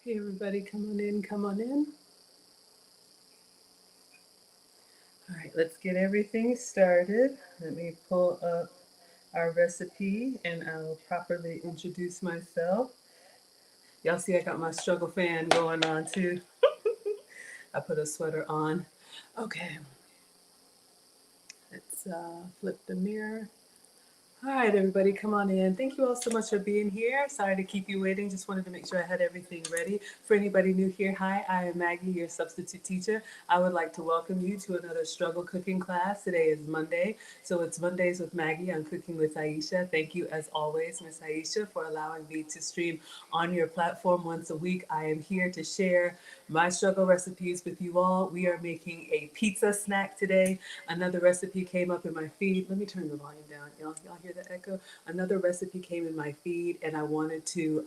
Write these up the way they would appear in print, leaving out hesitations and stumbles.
Hey everybody, come on in, come on in. All right, let's get everything started. Let me pull up our recipe and I'll properly introduce myself. Y'all see I got my struggle fan going on too. I put a sweater on. Okay, let's flip the mirror. All right, everybody, come on in. Thank you all so much for being here. Sorry to keep you waiting. Just wanted to make sure I had everything ready. For anybody new here, hi, I am Maggie, your substitute teacher. I would like to welcome you to another struggle cooking class. Today is Monday, so it's Mondays with Maggie on Cooking with Aisha. Thank you, as always, Miss Aisha, for allowing me to stream on your platform once a week. I am here to share my struggle recipes with you all. We are making a pizza snack today. Another recipe came up in my feed. Let me turn the volume down. Y'all hear the echo? Another recipe came in my feed, and I wanted to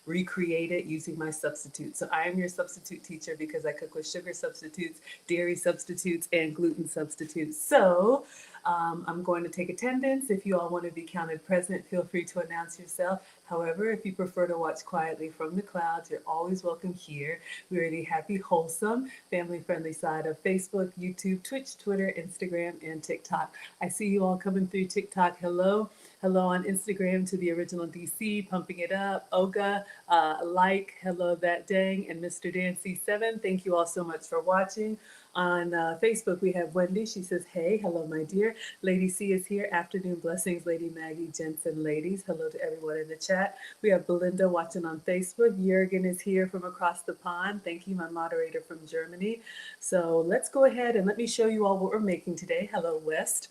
recreate it using my substitutes. So I am your substitute teacher because I cook with sugar substitutes, dairy substitutes, and gluten substitutes. So I'm going to take attendance. If you all want to be counted present, feel free to announce yourself. However, if you prefer to watch quietly from the clouds, you're always welcome here. We're the happy, wholesome, family-friendly side of Facebook, YouTube, Twitch, Twitter, Instagram, and TikTok. I see you all coming through TikTok. Hello. Hello on Instagram to the original DC, pumping it up. Oga, hello that dang, and Mr. Dancy7. Thank you all so much for watching. On Facebook, we have Wendy. She says, hey, hello, my dear. Lady C is here. Afternoon blessings, Lady Maggie, gents and ladies. Hello to everyone in the chat. We have Belinda watching on Facebook. Jurgen is here from across the pond. Thank you, my moderator from Germany. So let's go ahead and let me show you all what we're making today. Hello, West.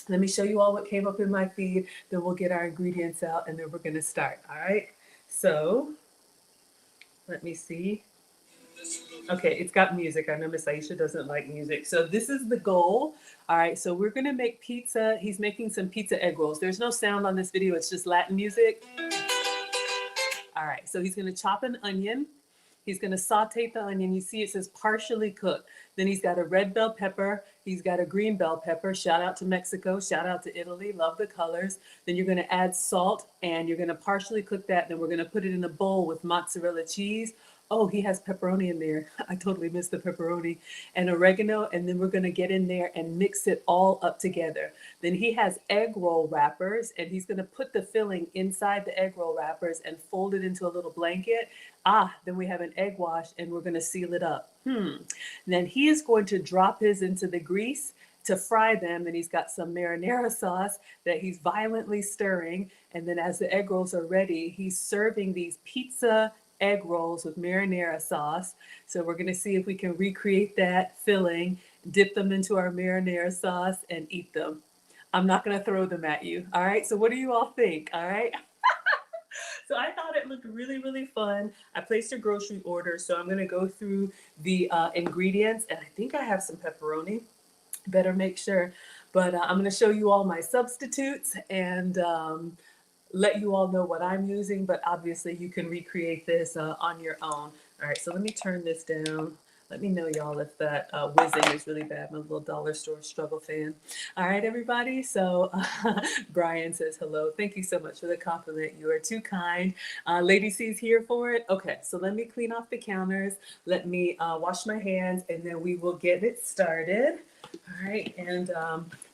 Let me show you all what came up in my feed. Then we'll get our ingredients out and then we're going to start. All right. So let me see. Okay, it's got music. I know Miss Aisha doesn't like music. So this is the goal. All right, so we're gonna make pizza. He's making some pizza egg rolls. There's no sound on this video, it's just Latin music. All right, so he's gonna chop an onion. He's gonna saute the onion. You see it says partially cooked. Then he's got a red bell pepper. He's got a green bell pepper. Shout out to Mexico, shout out to Italy, love the colors. Then you're gonna add salt and you're gonna partially cook that. Then we're gonna put it in a bowl with mozzarella cheese. Oh, he has pepperoni in there. I totally missed the pepperoni and oregano. And then we're going to get in there and mix it all up together. Then he has egg roll wrappers and he's going to put the filling inside the egg roll wrappers and fold it into a little blanket. Then we have an egg wash and we're going to seal it up. Then he is going to drop his into the grease to fry them. And he's got some marinara sauce that he's violently stirring. And then as the egg rolls are ready, he's serving these pizza egg rolls with marinara sauce. So we're going to see if we can recreate that filling, dip them into our marinara sauce and eat them. I'm not going to throw them at you. All right. So what do you all think? All right. So I thought it looked really, really fun. I placed a grocery order. So I'm going to go through the ingredients and I think I have some pepperoni. Better make sure. But I'm going to show you all my substitutes and let you all know what I'm using, but obviously you can recreate this on your own. All right, so let me turn this down. Let me know, y'all, if that whizzing is really bad. I'm a little dollar store struggle fan. All right, everybody. So Brian says hello. Thank you so much for the compliment. You are too kind. Lady C's here for it. Okay, so let me clean off the counters. Let me wash my hands, and then we will get it started. All right, and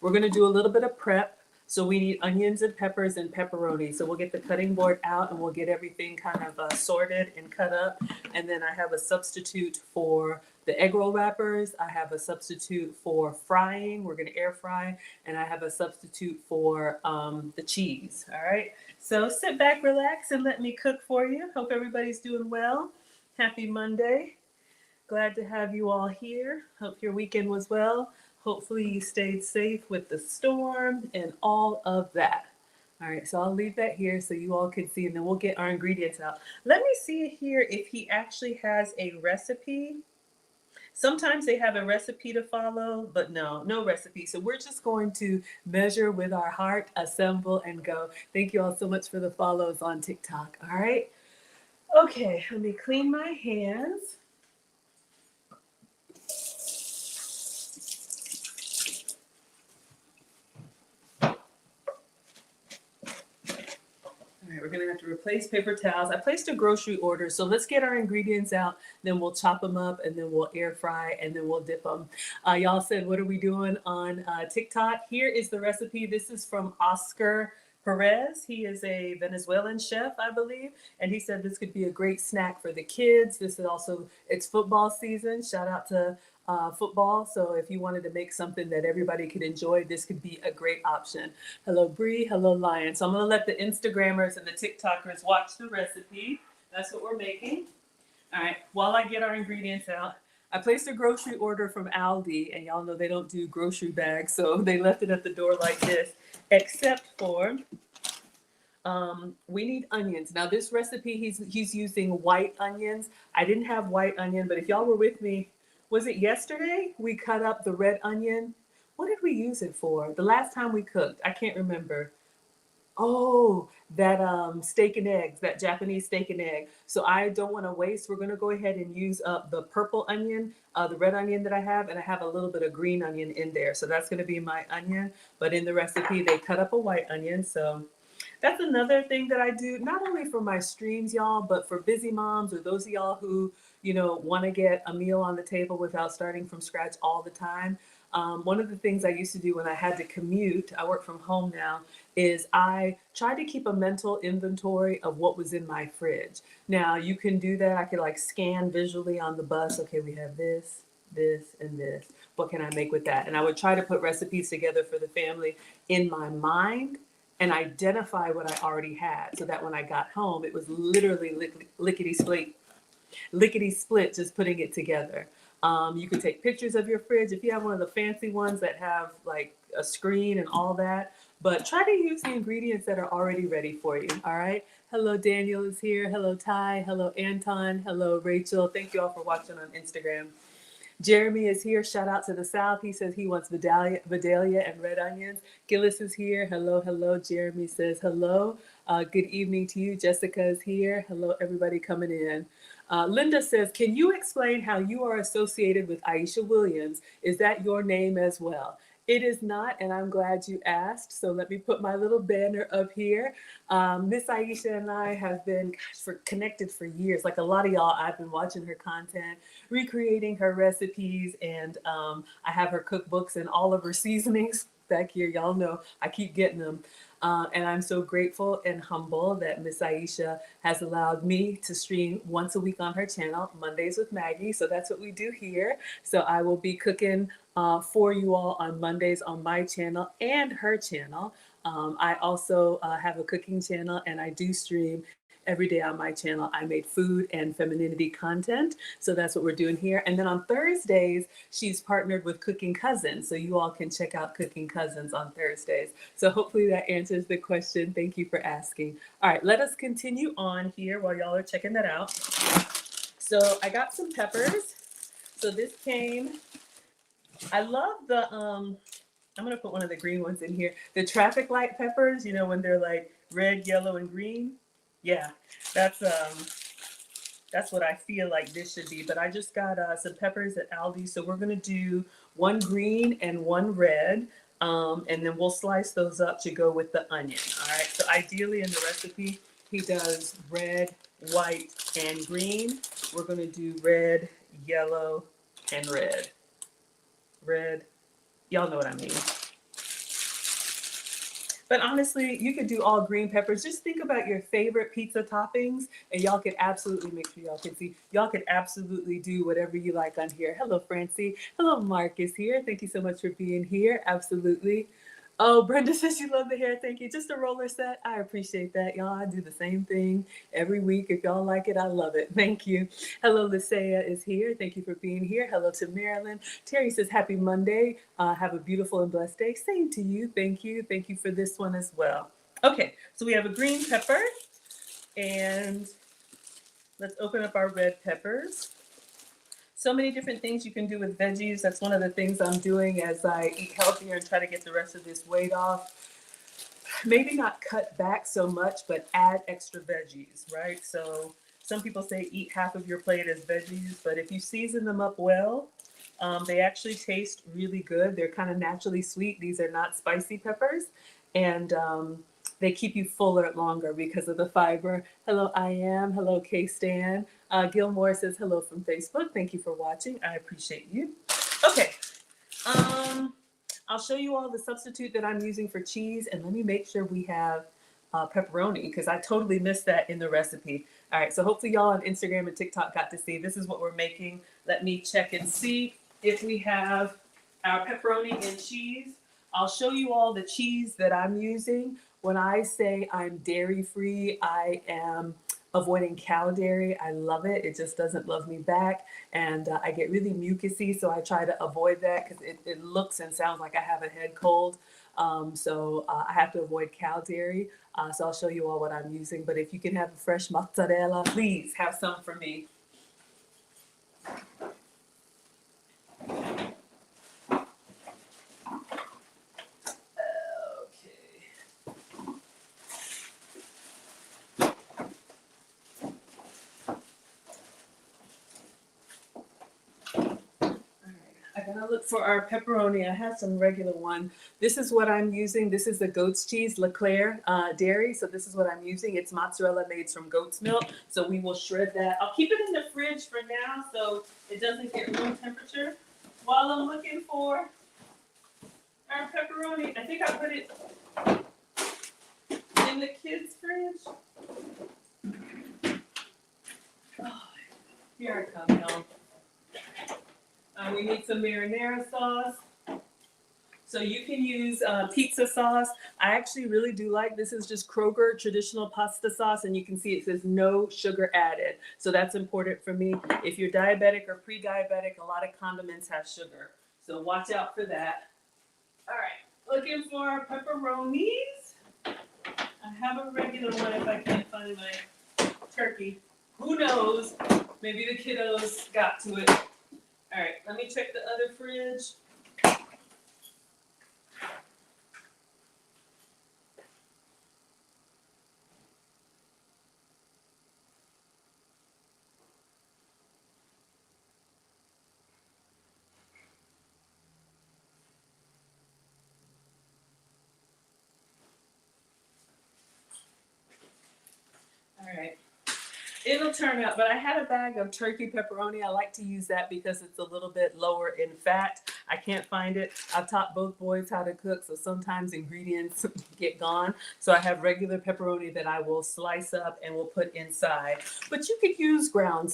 we're going to do a little bit of prep. So we need onions and peppers and pepperoni. So we'll get the cutting board out and we'll get everything kind of sorted and cut up. And then I have a substitute for the egg roll wrappers. I have a substitute for frying. We're going to air fry. And I have a substitute for the cheese. All right. So sit back, relax, and let me cook for you. Hope everybody's doing well. Happy Monday. Glad to have you all here. Hope your weekend was well. Hopefully you stayed safe with the storm and all of that. All right, so I'll leave that here so you all can see, and then we'll get our ingredients out. Let me see here if he actually has a recipe. Sometimes they have a recipe to follow, but no recipe. So we're just going to measure with our heart, assemble, and go. Thank you all so much for the follows on TikTok. All right. Okay, let me clean my hands. All right, we're gonna have to replace paper towels. I placed a grocery order, so let's get our ingredients out, then we'll chop them up, and then we'll air fry, and then we'll dip them. Y'all said, what are we doing on TikTok? Here is the recipe. This is from Oscar Perez. He is a Venezuelan chef, I believe, and he said this could be a great snack for the kids. This is also, it's football season. Shout out to football. So if you wanted to make something that everybody could enjoy, this could be a great option. Hello, Bree. Hello, Lion. So I'm going to let the Instagrammers and the TikTokers watch the recipe. That's what we're making. All right. While I get our ingredients out, I placed a grocery order from Aldi, and y'all know they don't do grocery bags, so they left it at the door like this, except for we need onions. Now this recipe, he's using white onions. I didn't have white onion, but if y'all were with me, was it yesterday we cut up the red onion? What did we use it for? The last time we cooked, I can't remember. Oh, that steak and eggs, that Japanese steak and egg. So I don't want to waste. We're going to go ahead and use up the purple onion, the red onion that I have, and I have a little bit of green onion in there. So that's going to be my onion. But in the recipe, they cut up a white onion. So that's another thing that I do, not only for my streams, y'all, but for busy moms or those of y'all who, want to get a meal on the table without starting from scratch all the time. One of the things I used to do when I had to commute, I work from home now, is I tried to keep a mental inventory of what was in my fridge. Now you can do that. I could like scan visually on the bus. Okay, we have this, and this. What can I make with that? And I would try to put recipes together for the family in my mind and identify what I already had so that when I got home, it was literally lickety split, just putting it together. You can take pictures of your fridge if you have one of the fancy ones that have like a screen and all that, but try to use the ingredients that are already ready for you. All right. Hello, Daniel is here. Hello, Ty. Hello, Anton. Hello, Rachel. Thank you all for watching on Instagram. Jeremy is here. Shout out to the South. He says he wants Vidalia and red onions. Gillis is here. Hello, hello. Jeremy says hello. Good evening to you. Jessica is here. Hello, everybody coming in. Linda says, can you explain how you are associated with Aisha Williams? Is that your name as well? It is not, and I'm glad you asked. So let me put my little banner up here. Miss Aisha and I have been connected for years. Like a lot of y'all, I've been watching her content, recreating her recipes, and I have her cookbooks and all of her seasonings back here. Y'all know I keep getting them. And I'm so grateful and humble that Miss Aisha has allowed me to stream once a week on her channel, Mondays with Maggie. So that's what we do here. So I will be cooking for you all on Mondays on my channel and her channel. I also have a cooking channel, and I do stream every day on my channel. I made food and femininity content. So that's what we're doing here. And then on Thursdays, she's partnered with Cooking Cousins. So you all can check out Cooking Cousins on Thursdays. So hopefully that answers the question. Thank you for asking. All right, let us continue on here while y'all are checking that out. So I got some peppers. So this came, I love the, I'm gonna put one of the green ones in here. The traffic light peppers, when they're like red, yellow, and green. Yeah, that's what I feel like this should be. But I just got some peppers at Aldi, so we're gonna do one green and one red, and then we'll slice those up to go with the onion. All right. So ideally in the recipe, he does red, white, and green. We're gonna do red, yellow, and red. Red, y'all know what I mean. But honestly, you could do all green peppers. Just think about your favorite pizza toppings, and y'all could absolutely, make sure y'all can see, y'all could absolutely do whatever you like on here. Hello, Francie. Hello, Marcus here. Thank you so much for being here. Absolutely. Oh, Brenda says you love the hair. Thank you. Just a roller set. I appreciate that, y'all. I do the same thing every week. If y'all like it, I love it. Thank you. Hello, Lisea is here. Thank you for being here. Hello to Marilyn. Terry says, happy Monday. Have a beautiful and blessed day. Same to you. Thank you. Thank you for this one as well. Okay, so we have a green pepper, and let's open up our red peppers. So many different things you can do with veggies. That's one of the things I'm doing as I eat healthier and try to get the rest of this weight off. Maybe not cut back so much, but add extra veggies, right? So some people say eat half of your plate as veggies, but if you season them up well, they actually taste really good. They're kind of naturally sweet. These are not spicy peppers, and they keep you fuller longer because of the fiber. Hello, I am. Hello, K-Stan. Gilmore says hello from Facebook. Thank you for watching. I appreciate you. Okay. I'll show you all the substitute that I'm using for cheese, and let me make sure we have pepperoni because I totally missed that in the recipe. All right, so hopefully y'all on Instagram and TikTok got to see this is what we're making. Let me check and see if we have our pepperoni and cheese. I'll show you all the cheese that I'm using. When I say I'm dairy free, I am avoiding cow dairy. I love it. It just doesn't love me back. And I get really mucusy, so I try to avoid that because it looks and sounds like I have a head cold. So I have to avoid cow dairy. So I'll show you all what I'm using. But if you can have a fresh mozzarella, please have some for me. I'm gonna look for our pepperoni. I have some regular one. This is what I'm using. This is the goat's cheese, Leclerc dairy. So this is what I'm using. It's mozzarella made from goat's milk. So we will shred that. I'll keep it in the fridge for now so it doesn't get room temperature. While I'm looking for our pepperoni, I think I put it in the kids' fridge. Oh, here I come, y'all. We need some marinara sauce. So you can use pizza sauce. I actually really do like, this is just Kroger traditional pasta sauce, and you can see it says no sugar added. So that's important for me. If you're diabetic or pre-diabetic, a lot of condiments have sugar. So watch out for that. All right, looking for pepperonis. I have a regular one if I can't find my turkey. Who knows? Maybe the kiddos got to it. All right, let me check the other fridge. All right. It'll turn out, but I had a bag of turkey pepperoni. I like to use that because it's a little bit lower in fat. I can't find it. I've taught both boys how to cook, so sometimes ingredients get gone. So I have regular pepperoni that I will slice up and will put inside. But you could use ground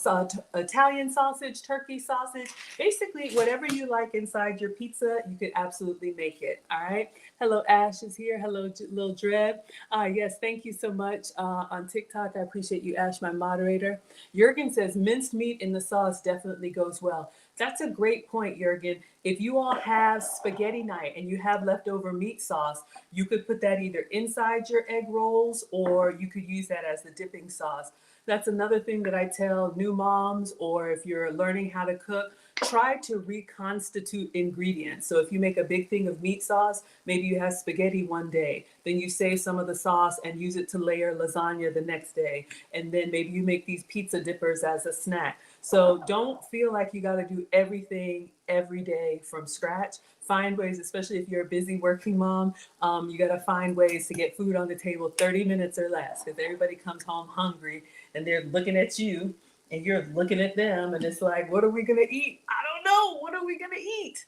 Italian sausage, turkey sausage, basically whatever you like inside your pizza, you could absolutely make it. All right. Hello, Ash is here. Hello, Lil Dread. Yes, thank you so much on TikTok. I appreciate you, Ash, my moderator. Jurgen says minced meat in the sauce definitely goes well. That's a great point, Jurgen. If you all have spaghetti night and you have leftover meat sauce, you could put that either inside your egg rolls or you could use that as the dipping sauce. That's another thing that I tell new moms, or if you're learning how to cook, try to reconstitute ingredients. So if you make a big thing of meat sauce, maybe you have spaghetti one day, then you save some of the sauce and use it to layer lasagna the next day. And then maybe you make these pizza dippers as a snack. So don't feel like you got to do everything every day from scratch. Find ways, especially if you're a busy working mom, you got to find ways to get food on the table 30 minutes or less, because everybody comes home hungry and they're looking at you and you're looking at them and it's like, what are we going to eat? I don't know. What are we going to eat?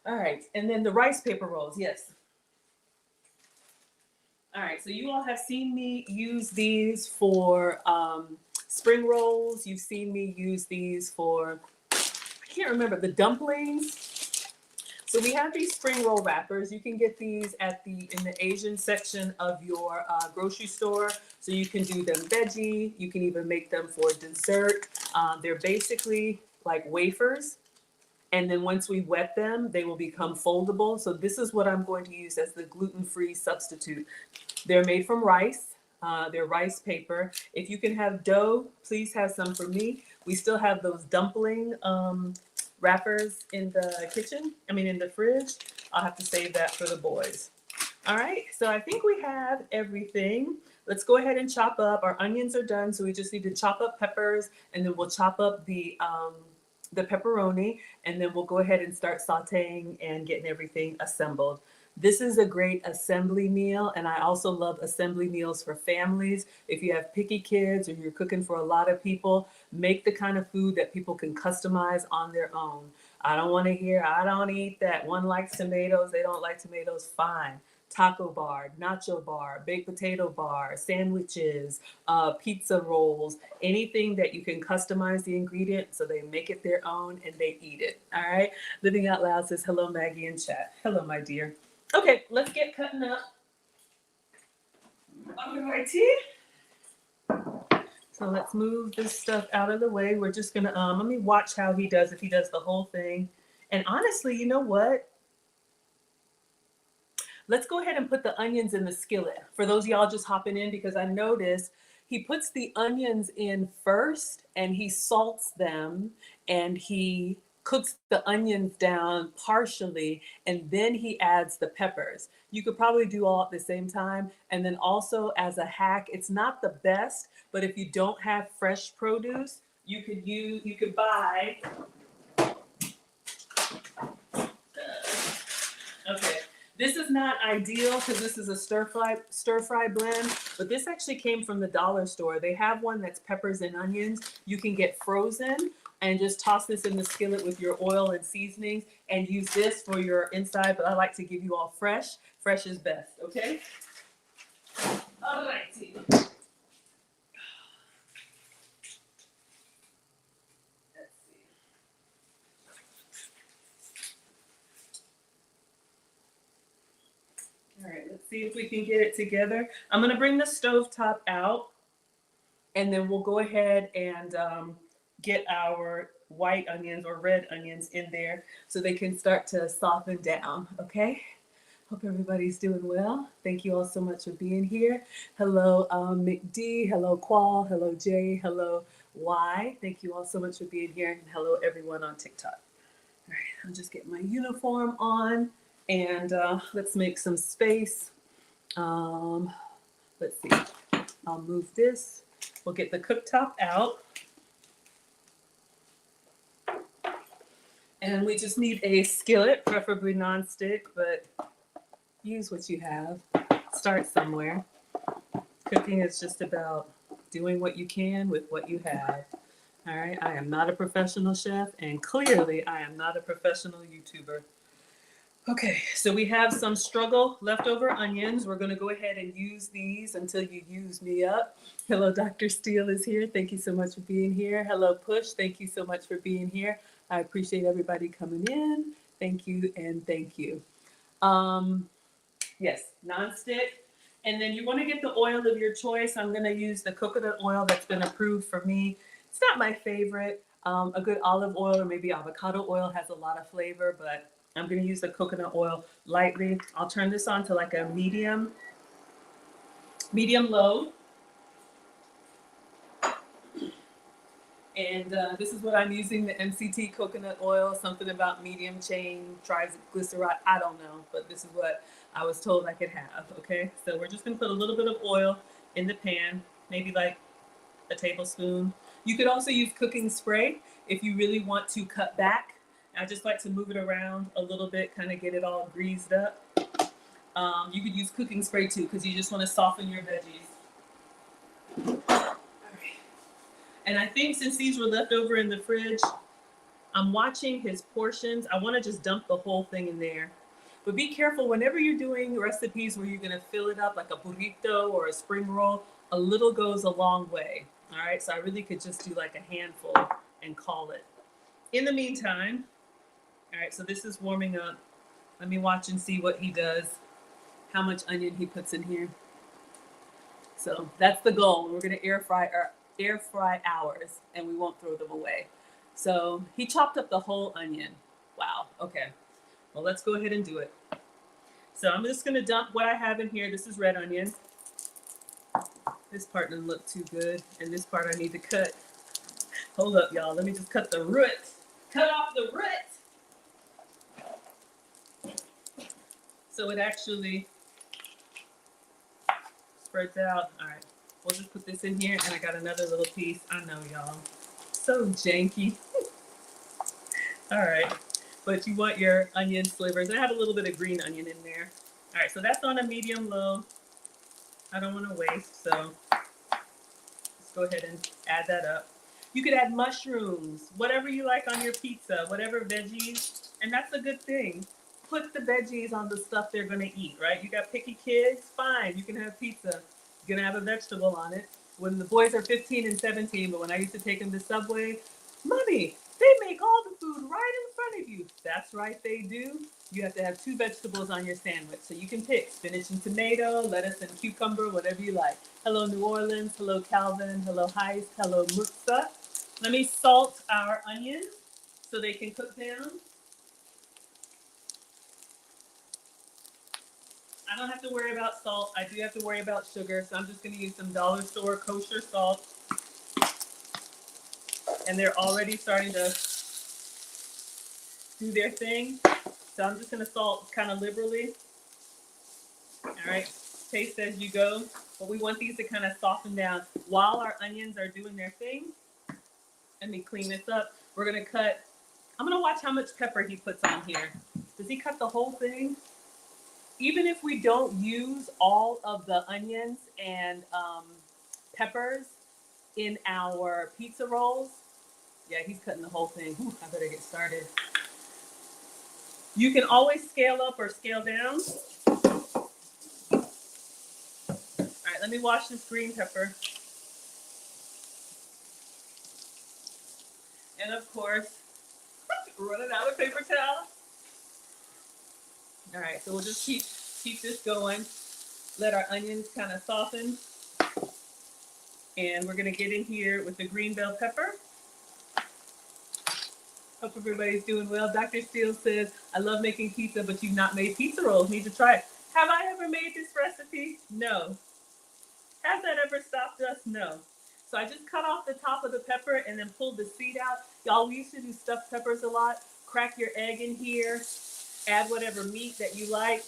All right. And then the rice paper rolls. Yes. All right. So you all have seen me use these for spring rolls. You've seen me use these for, I can't remember, the dumplings. So we have these spring roll wrappers. You can get these in the Asian section of your grocery store. So you can do them veggie. You can even make them for dessert. They're basically like wafers. And then once we wet them, they will become foldable. So this is what I'm going to use as the gluten-free substitute. They're made from rice. They're rice paper. If you can have dough, please have some for me. We still have those dumpling wrappers in the kitchen. In the fridge. I'll have to save that for the boys. All right, so I think we have everything. Let's go ahead and chop up. Our onions are done, so we just need to chop up peppers, and then we'll chop up the pepperoni, and then we'll go ahead and start sauteing and getting everything assembled. This is a great assembly meal, and I also love assembly meals for families. If you have picky kids or you're cooking for a lot of people, make the kind of food that people can customize on their own. I don't want to hear, I don't eat that. One likes tomatoes, they don't like tomatoes. Fine. Taco bar, nacho bar, baked potato bar, sandwiches, pizza rolls, anything that you can customize the ingredient so they make it their own and they eat it. All right. Living Out Loud says, hello, Maggie in chat. Hello, my dear. Okay, let's get cutting up. All righty. So let's move this stuff out of the way. We're just gonna let me watch how he does, if he does the whole thing. And honestly, you know what? Let's go ahead and put the onions in the skillet. For those of y'all just hopping in, because I noticed he puts the onions in first and he salts them and he cooks the onions down partially and then he adds the peppers. You could probably do all at the same time. And then also as a hack, it's not the best, but if you don't have fresh produce, you could buy. Okay. This is not ideal because this is a stir fry blend, but this actually came from the dollar store. They have one that's peppers and onions. You can get frozen and just toss this in the skillet with your oil and seasonings and use this for your inside, but I like to give you all fresh. Fresh is best, okay? All righty. All right, let's see if we can get it together. I'm gonna bring the stovetop out and then we'll go ahead and get our white onions or red onions in there so they can start to soften down, okay? Hope everybody's doing well. Thank you all so much for being here. Hello, McD, hello, Qual, hello, Jay, hello, Y. Thank you all so much for being here, and hello, everyone on TikTok. All right, I'll just get my uniform on, and let's make some space. Let's see, I'll move this. We'll get the cooktop out. And we just need a skillet, preferably nonstick, but use what you have. Start somewhere. Cooking is just about doing what you can with what you have. All right, I am not a professional chef, and clearly I am not a professional YouTuber. Okay, so we have some struggle leftover onions. We're going to go ahead and use these until you use me up. Hello, Dr. Steele is here. Thank you so much for being here. Hello, Push. Thank you so much for being here. I appreciate everybody coming in. Thank you and thank you. Yes, nonstick. And then you want to get the oil of your choice. I'm going to use the coconut oil that's been approved for me. It's not my favorite. A good olive oil or maybe avocado oil has a lot of flavor, but I'm going to use the coconut oil lightly. I'll turn this on to like a medium low. And this is what I'm using, the MCT coconut oil, something about medium chain, triglyceride, I don't know, but this is what I was told I could have, okay? So we're just gonna put a little bit of oil in the pan, maybe like a tablespoon. You could also use cooking spray if you really want to cut back. I just like to move it around a little bit, kind of get it all greased up. You could use cooking spray too, because you just want to soften your veggies. And I think since these were left over in the fridge, I'm watching his portions. I want to just dump the whole thing in there. But be careful whenever you're doing recipes where you're going to fill it up like a burrito or a spring roll, a little goes a long way. All right, so I really could just do like a handful and call it. In the meantime, all right, so this is warming up. Let me watch and see what he does, how much onion he puts in here. So that's the goal. We're going to air fry ours and we won't throw them away. So he chopped up the whole onion. Wow. Okay. Well, let's go ahead and do it. So I'm just going to dump what I have in here. This is red onion. This part doesn't look too good. And this part I need to cut. Hold up, y'all. Let me just cut the root. Cut off the root. So it actually spreads out. All right. We'll just put this in here, and I got another little piece. I know, y'all. So janky. All right. But you want your onion slivers. I have a little bit of green onion in there. All right, so that's on a medium low. I don't want to waste, so let's go ahead and add that up. You could add mushrooms, whatever you like on your pizza, whatever veggies, and that's a good thing. Put the veggies on the stuff they're gonna eat, right? You got picky kids, fine, you can have pizza. You're gonna have a vegetable on it. When the boys are 15 and 17, but when I used to take them to Subway, Mommy, they make all the food right in front of you. That's right, they do. You have to have 2 vegetables on your sandwich. So you can pick spinach and tomato, lettuce and cucumber, whatever you like. Hello, New Orleans. Hello, Calvin. Hello, Heist. Hello, Mutsa. Let me salt our onions so they can cook down. I don't have to worry about salt. I do have to worry about sugar, so I'm just going to use some dollar store kosher salt. And they're already starting to do their thing. So I'm just going to salt kind of liberally. All right, taste as you go. But we want these to kind of soften down while our onions are doing their thing. Let me clean this up. We're going to cut. I'm going to watch how much pepper he puts on here. Does he cut the whole thing? Even if we don't use all of the onions and peppers in our pizza rolls, yeah, he's cutting the whole thing. Ooh, I better get started. You can always scale up or scale down. All right, let me wash this green pepper. And of course, running out of paper towel. All right, so we'll just keep this going. Let our onions kind of soften. And we're gonna get in here with the green bell pepper. Hope everybody's doing well. Dr. Steele says, I love making pizza, but you've not made pizza rolls. Need to try it. Have I ever made this recipe? No. Has that ever stopped us? No. So I just cut off the top of the pepper and then pulled the seed out. Y'all, we used to do stuffed peppers a lot. Crack your egg in here. Add whatever meat that you like.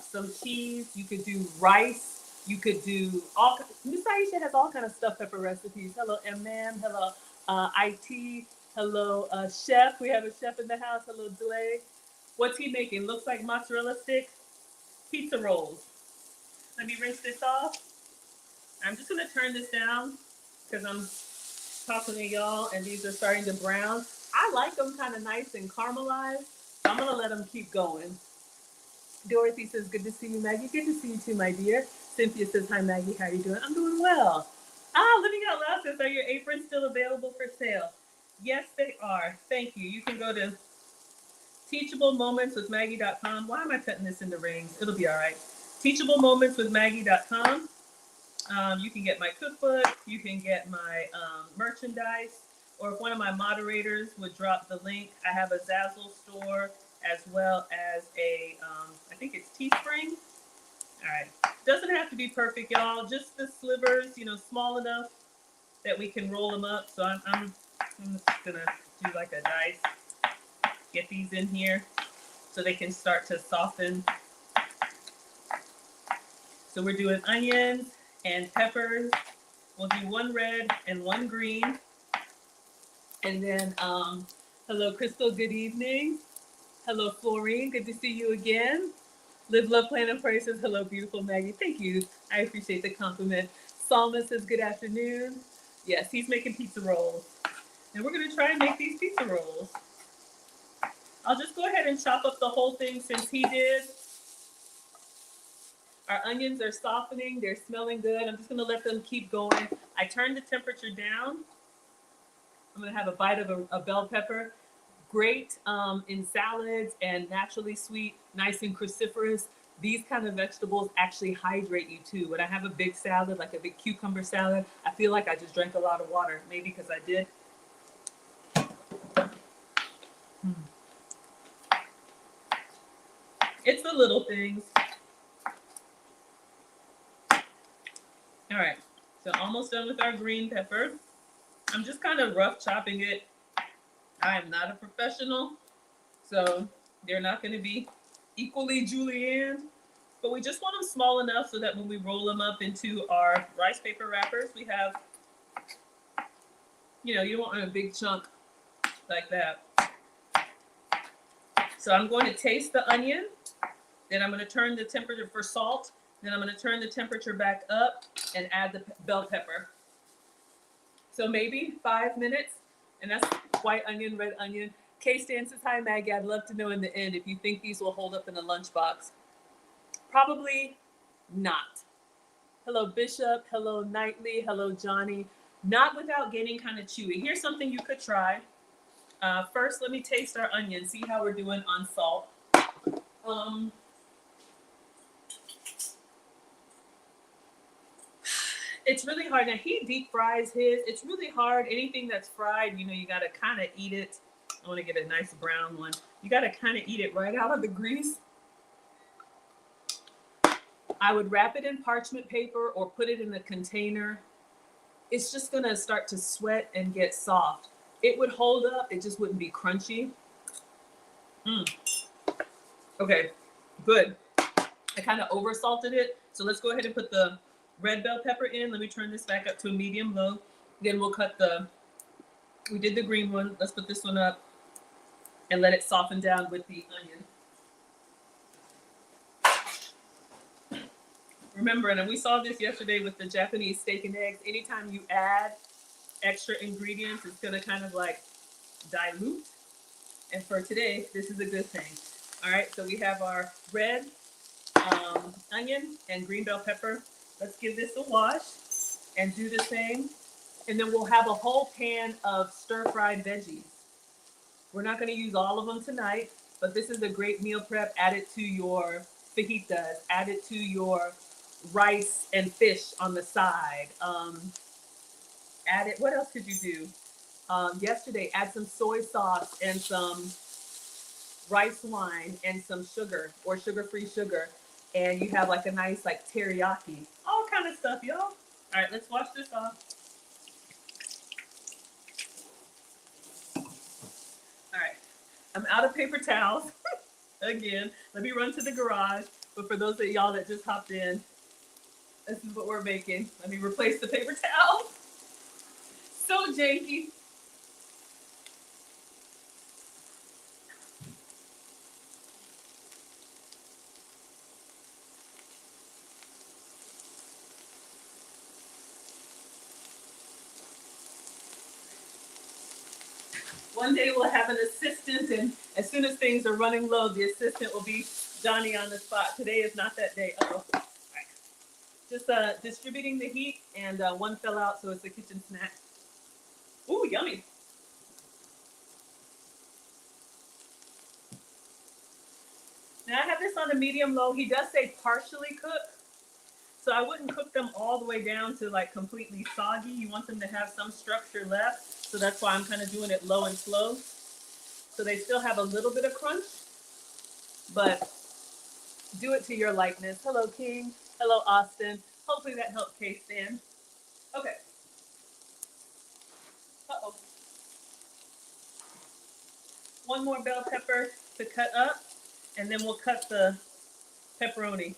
Some cheese. You could do rice. You could do all. Miss Aisha has all kind of stuffed pepper recipes. Hello, M-Mam. Hello, IT. Hello, chef. We have a chef in the house. Hello, Delay. What's he making? Looks like mozzarella sticks. Pizza rolls. Let me rinse this off. I'm just gonna turn this down because I'm talking to y'all and these are starting to brown. I like them kind of nice and caramelized. So I'm gonna let them keep going. Dorothy says, good to see you, Maggie. Good to see you too, my dear. Cynthia says, hi, Maggie. How are you doing? I'm doing well. Living Out Loud says, are your aprons still available for sale? Yes, they are. Thank you. You can go to teachablemomentswithmaggie.com. Why am I cutting this into rings? It'll be all right. Teachablemomentswithmaggie.com. You can get my cookbook. You can get my merchandise. Or if one of my moderators would drop the link, I have a Zazzle store as well as a, I think it's Teespring. All right. Doesn't have to be perfect, y'all. Just the slivers, you know, small enough that we can roll them up. So I'm just going to do like a dice. Get these in here so they can start to soften. So we're doing onions and peppers. We'll do 1 red and 1 green. And then, hello, Crystal, good evening. Hello, Florine, good to see you again. Live, love, plan, and pray says, hello, beautiful Maggie. Thank you. I appreciate the compliment. Salma says, good afternoon. Yes, he's making pizza rolls. And we're going to try and make these pizza rolls. I'll just go ahead and chop up the whole thing since he did. Our onions are softening. They're smelling good. I'm just going to let them keep going. I turned the temperature down. I'm going to have a bite of a bell pepper. Great in salads and naturally sweet, nice and cruciferous. These kind of vegetables actually hydrate you too. When I have a big salad, like a big cucumber salad, I feel like I just drank a lot of water. Maybe because I did. It's the little things. All right, so almost done with our green pepper. I'm just kind of rough chopping it. I am not a professional, so they're not going to be equally julienne, but we just want them small enough so that when we roll them up into our rice paper wrappers, we have, you know, you don't want a big chunk like that. So I'm going to taste the onion. And I'm going to turn the temperature for salt. Then I'm going to turn the temperature back up and add the bell pepper. So maybe 5 minutes. And that's white onion, red onion. K-Stan says, hi, Maggie. I'd love to know in the end if you think these will hold up in a lunchbox. Probably not. Hello, Bishop. Hello, Knightley. Hello, Johnny. Not without getting kind of chewy. Here's something you could try. First, let me taste our onion. See how we're doing on salt. It's really hard. Now, he deep fries his. It's really hard. Anything that's fried, you know, you got to kind of eat it. I want to get a nice brown one. You got to kind of eat it right out of the grease. I would wrap it in parchment paper or put it in a container. It's just going to start to sweat and get soft. It would hold up. It just wouldn't be crunchy. Okay, good. I kind of over salted it. So let's go ahead and put the red bell pepper in. Let me turn this back up to a medium low. Then we'll cut we did the green one. Let's put this one up and let it soften down with the onion. Remember, and we saw this yesterday with the Japanese steak and eggs, anytime you add extra ingredients, it's gonna kind of like dilute. And for today, this is a good thing. All right, so we have our red onion and green bell pepper. Let's give this a wash and do the same. And then we'll have a whole pan of stir-fried veggies. We're not gonna use all of them tonight, but this is a great meal prep. Add it to your fajitas, add it to your rice and fish on the side. Add it, what else could you do? Yesterday, add some soy sauce and some rice wine and some sugar or sugar-free sugar. And you have like a nice like teriyaki, all kind of stuff, y'all. All right, let's wash this off. All right, I'm out of paper towels. Again, let me run to the garage. But for those of y'all that just hopped in, this is what we're making. Let me replace the paper towel. So janky. One day we'll have an assistant, and as soon as things are running low, the assistant will be Johnny on the spot. Today is not that day. Uh-oh. All right. Just distributing the heat, and one fell out, so it's a kitchen snack. Ooh, yummy. Now I have this on a medium low. He does say partially cook, so I wouldn't cook them all the way down to like completely soggy. You want them to have some structure left, so that's why I'm kind of doing it low and slow. So they still have a little bit of crunch, but do it to your likeness. Hello, King. Hello, Austin. Hopefully that helped K-Stan. Okay. Uh-oh. One more bell pepper to cut up, and then we'll cut the pepperoni.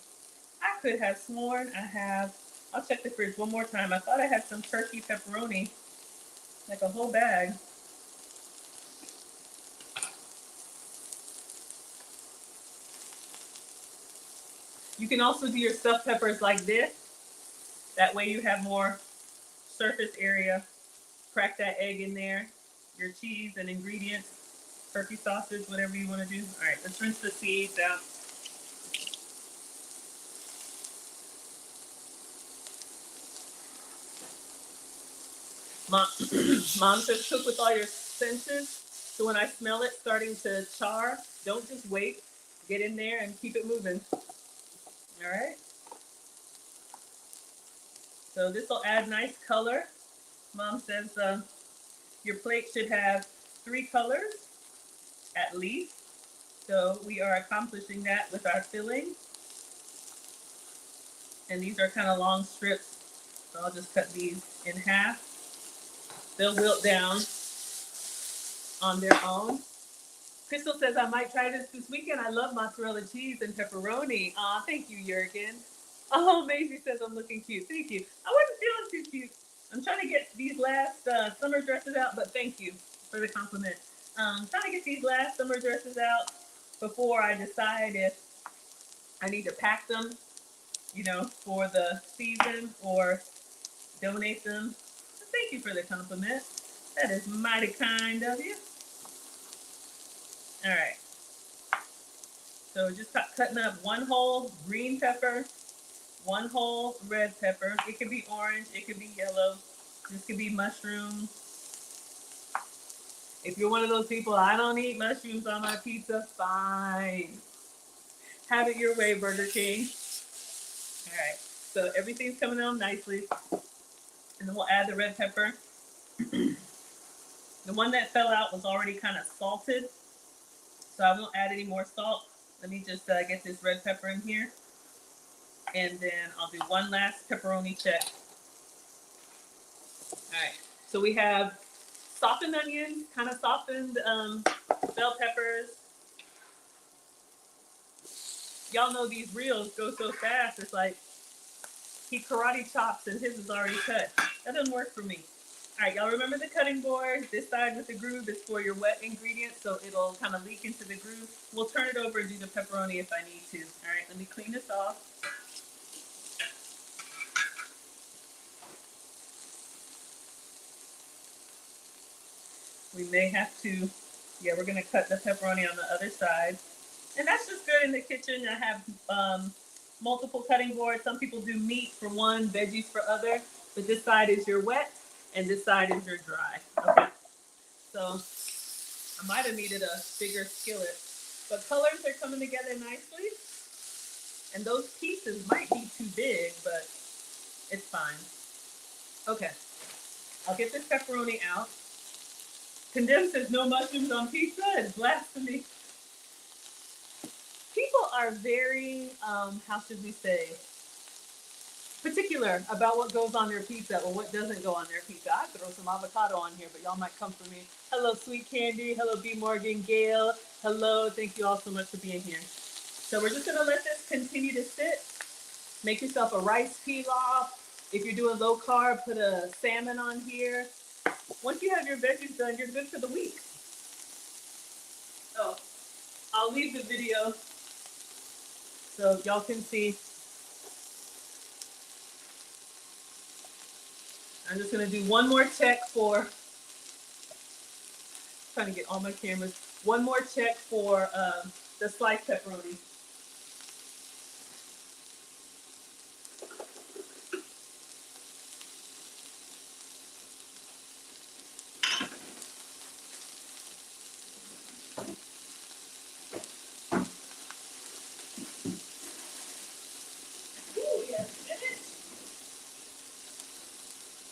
I could have sworn I'll check the fridge one more time. I thought I had some turkey pepperoni, like a whole bag. You can also do your stuffed peppers like this. That way you have more surface area. Crack that egg in there, your cheese and ingredients, turkey sausage, whatever you want to do. All right, let's rinse the seeds out. Mom says cook with all your senses. So when I smell it starting to char, don't just wait. Get in there and keep it moving. All right. So this will add nice color. Mom says your plate should have 3 colors at least. So we are accomplishing that with our filling. And these are kind of long strips. So I'll just cut these in half. They'll wilt down on their own. Crystal says, I might try this weekend. I love mozzarella cheese and pepperoni. Aw, thank you, Jurgen. Oh, Maisie says I'm looking cute. Thank you. I wasn't feeling too cute. I'm trying to get these last summer dresses out, but thank you for the compliment. Trying to get these last summer dresses out before I decide if I need to pack them, you know, for the season or donate them. Thank you for the compliment. That is mighty kind of you. All right. So just cutting up one whole green pepper, one whole red pepper. It could be orange, it could be yellow, this could be mushroom. If you're one of those people, I don't eat mushrooms on my pizza, fine. Have it your way, Burger King. All right. So everything's coming out nicely. And then we'll add the red pepper. The one that fell out was already kind of salted, so I won't add any more salt. Let me just get this red pepper in here. And then I'll do one last pepperoni check. All right. So we have softened onions, kind of softened bell peppers. Y'all know these reels go so fast. It's like he karate chops and his is already cut. That doesn't work for me. All right, y'all remember the cutting board? This side with the groove is for your wet ingredients, so it'll kind of leak into the groove. We'll turn it over and do the pepperoni if I need to. All right, let me clean this off. We may have to, yeah, we're gonna cut the pepperoni on the other side. And that's just good in the kitchen. I have multiple cutting boards. Some people do meat for one, veggies for other, but this side is your wet and this side is your dry. Okay, so I might have needed a bigger skillet, but colors are coming together nicely. And those pieces might be too big, but it's fine. Okay, I'll get this pepperoni out. Condemned says no mushrooms on pizza. It's blasphemy. People are very, how should we say, particular about what goes on their pizza or what doesn't go on their pizza. I throw some avocado on here, but y'all might come for me. Hello, Sweet Candy. Hello, B. Morgan. Gail. Hello. Thank you all so much for being here. So we're just going to let this continue to sit. Make yourself a rice pilaf. If you're doing low carb, put a salmon on here. Once you have your veggies done, you're good for the week. Oh, I'll leave the video so y'all can see. I'm just gonna do one more check for, trying to get all my cameras. One more check for the sliced pepperoni. Ooh, yes, spinach,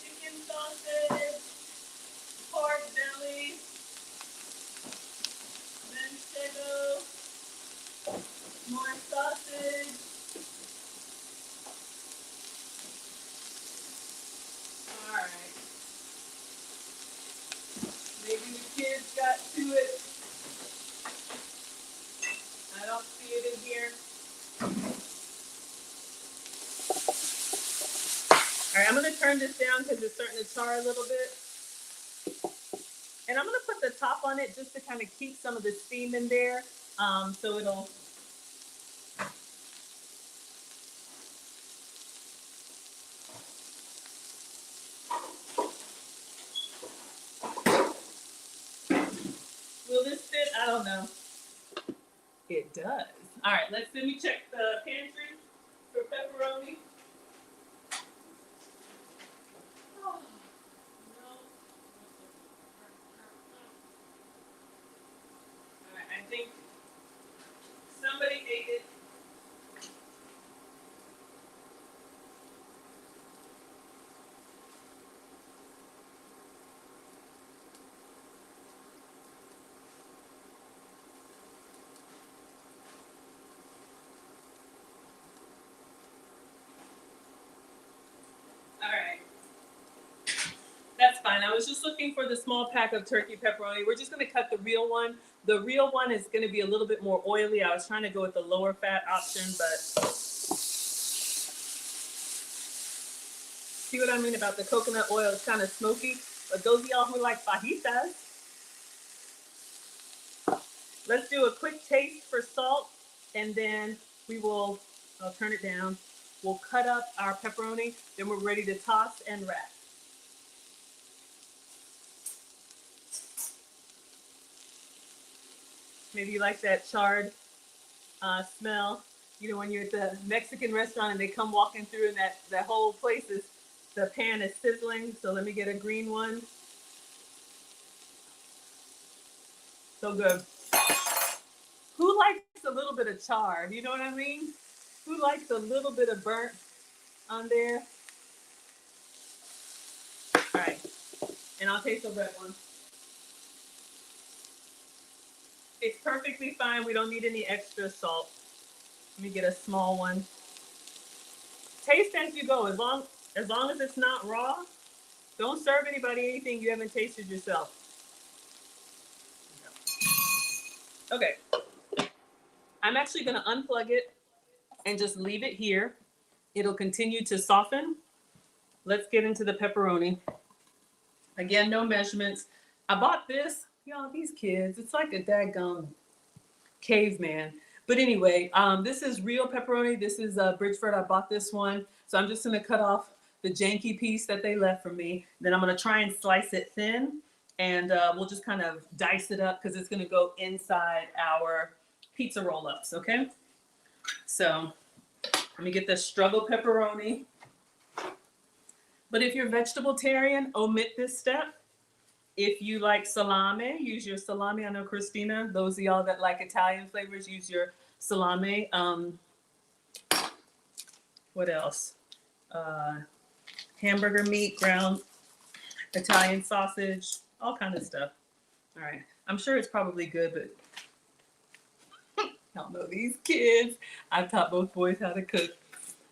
chicken sausage, pork belly, manchego, more sausage. All right. Maybe the kids got to it. I don't see it in here. All right, I'm gonna turn this down because it's starting to char a little bit. And I'm gonna put the top on it just to kind of keep some of the steam in there. So it'll, will this fit? I don't know. It does. All right, let me check the pantry for pepperoni. Oh, no. All right, I think somebody ate it. All right. That's fine. I was just looking for the small pack of turkey pepperoni. We're just going to cut the real one. The real one is going to be a little bit more oily. I was trying to go with the lower fat option, but see what I mean about the coconut oil? It's kind of smoky. But those of y'all who like fajitas, let's do a quick taste for salt and then I'll turn it down. We'll cut up our pepperoni. Then we're ready to toss and wrap. Maybe you like that charred smell. You know, when you're at the Mexican restaurant and they come walking through and that whole place is, the pan is sizzling. So let me get a green one. So good. Who likes a little bit of char? You know what I mean? Who likes a little bit of burnt on there? All right. And I'll taste the red one. It's perfectly fine. We don't need any extra salt. Let me get a small one. Taste as you go. As long as it's not raw, don't serve anybody anything you haven't tasted yourself. Okay. I'm actually going to unplug it and just leave it here. It'll continue to soften. Let's get into the pepperoni. Again, no measurements. I bought this. Y'all, these kids, it's like a daggone caveman. But anyway, this is real pepperoni. This is Bridgeford. I bought this one. So I'm just going to cut off the janky piece that they left for me. Then I'm going to try and slice it thin. And we'll just kind of dice it up because it's going to go inside our pizza roll-ups, okay? So let me get the struggle pepperoni. But if you're vegetarian, omit this step. If you like salami, use your salami. I know Christina, those of y'all that like Italian flavors, use your salami. What else? Hamburger meat, ground Italian sausage, all kind of stuff. All right. I'm sure it's probably good, but I don't know these kids. I've taught both boys how to cook.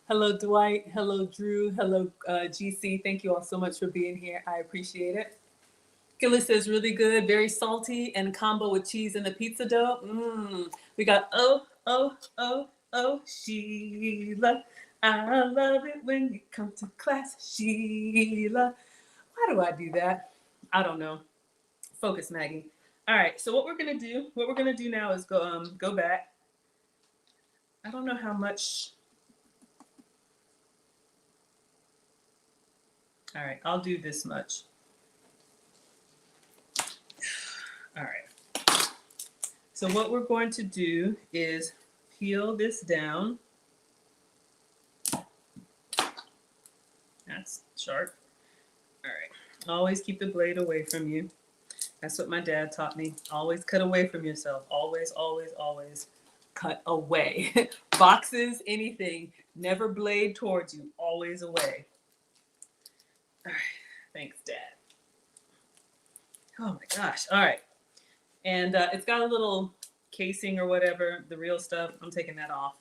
Hello, Dwight. Hello, Drew. Hello, GC. Thank you all so much for being here. I appreciate it. Killa says really good, very salty, and combo with cheese and the pizza dough. We got Sheila. I love it when you come to class, Sheila. Why do I do that? I don't know. Focus, Maggie. All right. So what we're gonna do now is go back. I don't know how much. All right, I'll do this much. All right. So what we're going to do is peel this down. That's sharp. All right. Always keep the blade away from you. That's what my dad taught me. Always cut away from yourself. Always, always, always cut away. Boxes, anything. Never blade towards you. Always away. All right. Thanks, Dad. Oh my gosh. All right. And it's got a little casing or whatever, the real stuff. I'm taking that off.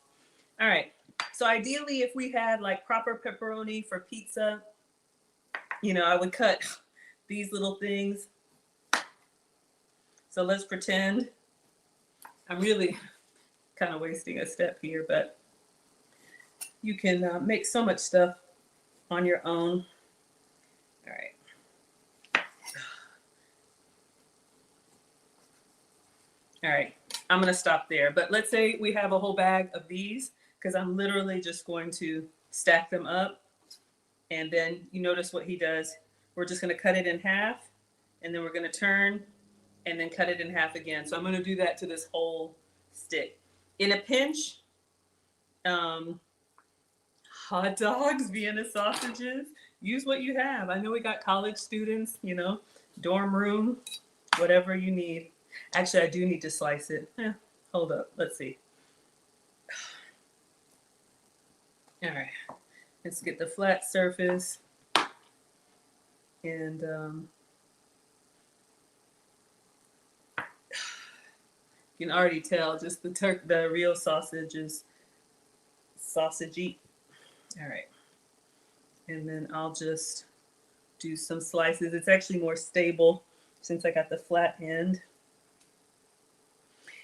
All right. So ideally, if we had like proper pepperoni for pizza, you know, I would cut these little things. So let's pretend. I'm really kind of wasting a step here, but you can make so much stuff on your own. All right. All right, I'm gonna stop there. But let's say we have a whole bag of these, because I'm literally just going to stack them up. And then you notice what he does. We're just gonna cut it in half, and then we're gonna turn and then cut it in half again. So I'm gonna do that to this whole stick. In a pinch, hot dogs, Vienna sausages, use what you have. I know we got college students, you know, dorm room, whatever you need. Actually, I do need to slice it. Hold up. Let's see. All right. Let's get the flat surface. And you can already tell just the real sausage is sausagey. All right. And then I'll just do some slices. It's actually more stable since I got the flat end.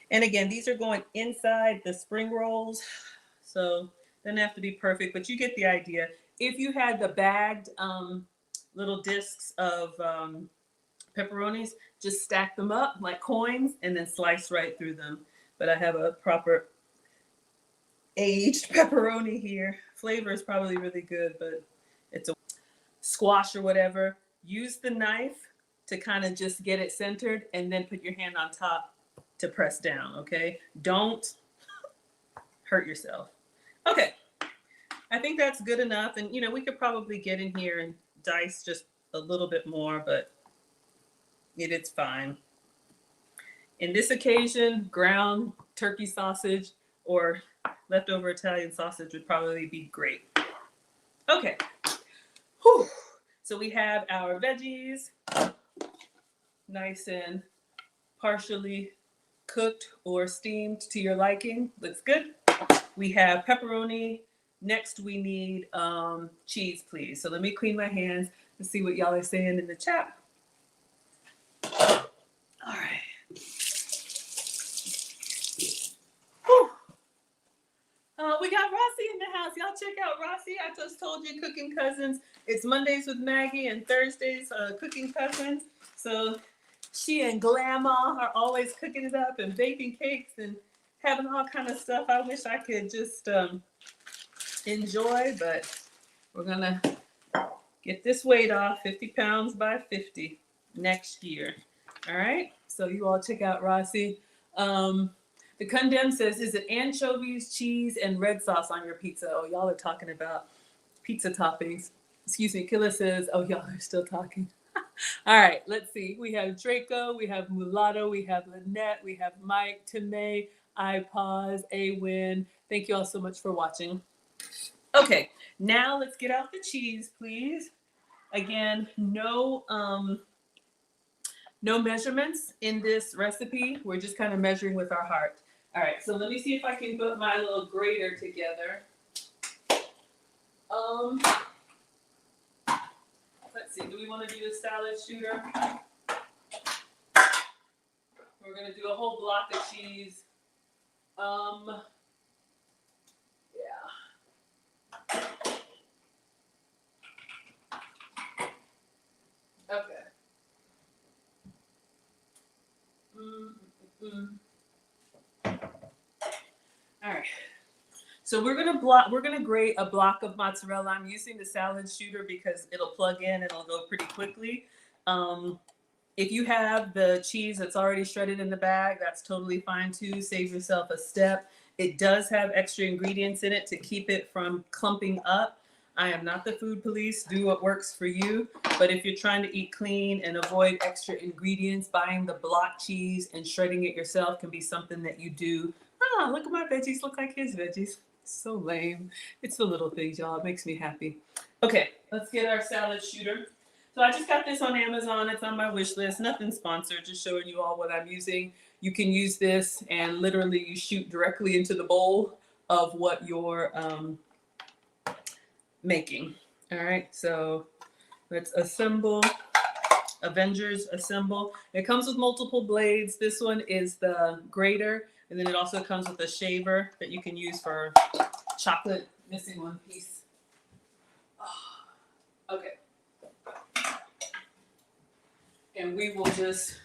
And again, these are going inside the spring rolls, so doesn't have to be perfect, but you get the idea. If you had the bagged little discs of pepperonis, just stack them up like coins and then slice right through them. But I have a proper aged pepperoni here. Flavor is probably really good, but it's a squash or whatever. Use the knife to kind of just get it centered and then put your hand on top to press down, okay? Don't hurt yourself. Okay, I think that's good enough. And, you know, we could probably get in here and dice just a little bit more, but it's fine. In this occasion, ground turkey sausage or leftover Italian sausage would probably be great. Okay. Whew. So we have our veggies, nice and partially cooked or steamed to your liking. Looks good. We have pepperoni. Next, we need cheese, please. So let me clean my hands and see what y'all are saying in the chat. All right. We got Rossi in the house. Y'all check out Rossi. I just told you, Cooking Cousins. It's Mondays with Maggie and Thursdays, Cooking Cousins. So she and Grandma are always cooking it up and baking cakes and having all kind of stuff. I wish I could just enjoy, but we're gonna get this weight off, 50 pounds by 50 next year. All right, so you all check out Rossi. The Condemn says, is it anchovies, cheese, and red sauce on your pizza? Oh, y'all are talking about pizza toppings. Excuse me, Killa says, oh, y'all are still talking. All right, let's see. We have Draco, we have Mulatto, we have Lynette, we have Mike, Timay, iPause, A-Win. Thank you all so much for watching. Okay, now let's get out the cheese, please. Again, no measurements in this recipe. We're just kind of measuring with our heart. All right, so let me see if I can put my little grater together. Let's see, do we want to do the salad shooter? We're going to do a whole block of cheese. Yeah. Okay. All right. So we're gonna grate a block of mozzarella. I'm using the salad shooter because it'll plug in and it'll go pretty quickly. If you have the cheese that's already shredded in the bag, that's totally fine too. Save yourself a step. It does have extra ingredients in it to keep it from clumping up. I am not the food police. Do what works for you. But if you're trying to eat clean and avoid extra ingredients, buying the block cheese and shredding it yourself can be something that you do. Ah, look at my veggies. Look like his veggies. So lame. It's the little things, y'all. It makes me happy. Okay, let's get our salad shooter. So I just got this on Amazon. It's on my wish list. Nothing sponsored, just showing you all what I'm using. You can use this and literally you shoot directly into the bowl of what you're making. All right, so let's assemble. Avengers assemble. It comes with multiple blades. This one is the grater, and then it also comes with a shaver that you can use for chocolate. Missing one piece. Oh, okay. And we will just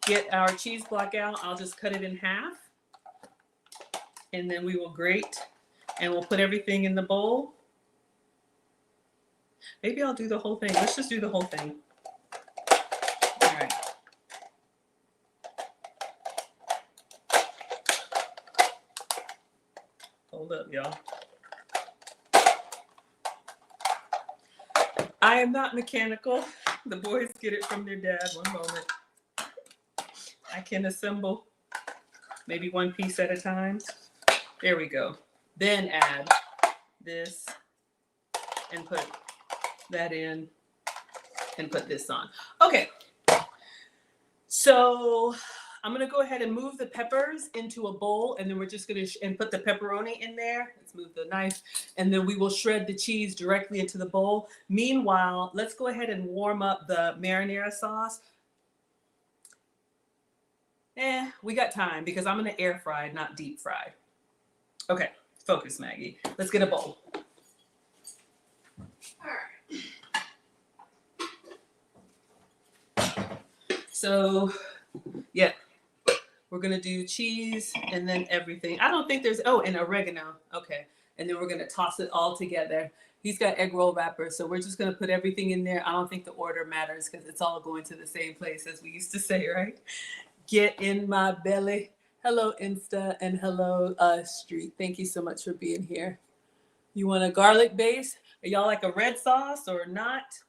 get our cheese block out. I'll just cut it in half. And then we will grate and we'll put everything in the bowl. Maybe I'll do the whole thing. Let's just do the whole thing. All right. Hold up, y'all. I am not mechanical. The boys get it from their dad. One moment. I can assemble maybe one piece at a time. There we go. Then add this and put that in and put this on. Okay. So I'm going to go ahead and move the peppers into a bowl, and then we're just going to put the pepperoni in there. Let's move the knife, and then we will shred the cheese directly into the bowl. Meanwhile, let's go ahead and warm up the marinara sauce. We got time because I'm going to air fry, not deep fry. Okay, focus, Maggie. Let's get a bowl. All right. So, yeah. We're gonna do cheese and then everything. I don't think there's, oh, and oregano. Okay. And then we're gonna toss it all together. He's got egg roll wrappers, so we're just gonna put everything in there. I don't think the order matters because it's all going to the same place, as we used to say, right? Get in my belly. Hello, Insta, and hello, Street. Thank you so much for being here. You want a garlic base? Are y'all like a red sauce or not?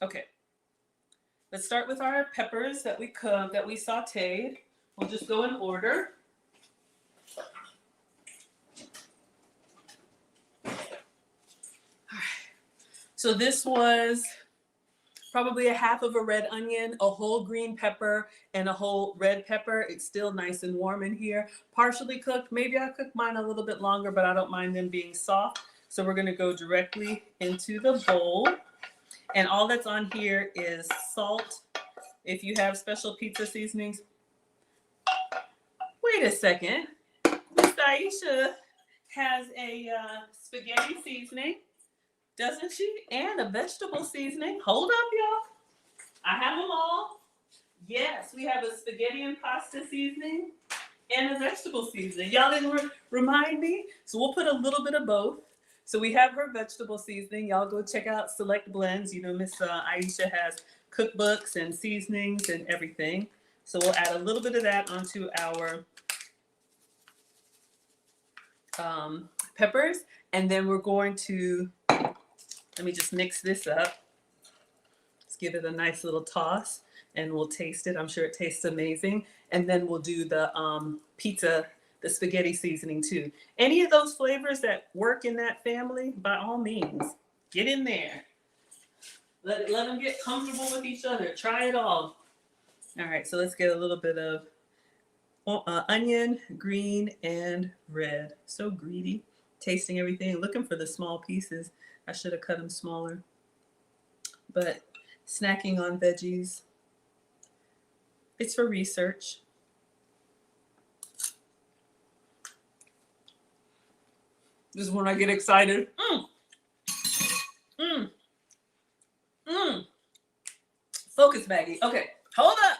Okay. Let's start with our peppers that we sauteed. We'll just go in order. All right. So this was probably a half of a red onion, a whole green pepper, and a whole red pepper. It's still nice and warm in here. Partially cooked. Maybe I cook mine a little bit longer, but I don't mind them being soft. So we're going to go directly into the bowl. And all that's on here is salt. If you have special pizza seasonings. Wait a second. Miss Aisha has a spaghetti seasoning, doesn't she? And a vegetable seasoning. Hold up, y'all. I have them all. Yes, we have a spaghetti and pasta seasoning and a vegetable seasoning. Y'all didn't remind me? So we'll put a little bit of both. So we have her vegetable seasoning. Y'all go check out Select Blends. You know, Miss Aisha has cookbooks and seasonings and everything. So we'll add a little bit of that onto our peppers. And then we're going to, let me just mix this up. Let's give it a nice little toss and we'll taste it. I'm sure it tastes amazing. And then we'll do the the spaghetti seasoning too. Any of those flavors that work in that family, by all means, get in there. Let them get comfortable with each other. Try it all. All right, so let's get a little bit of onion, green, and red. So greedy, tasting everything, looking for the small pieces. I should have cut them smaller. But snacking on veggies, it's for research. This is when I get excited. Focus, Maggie. Okay, hold up.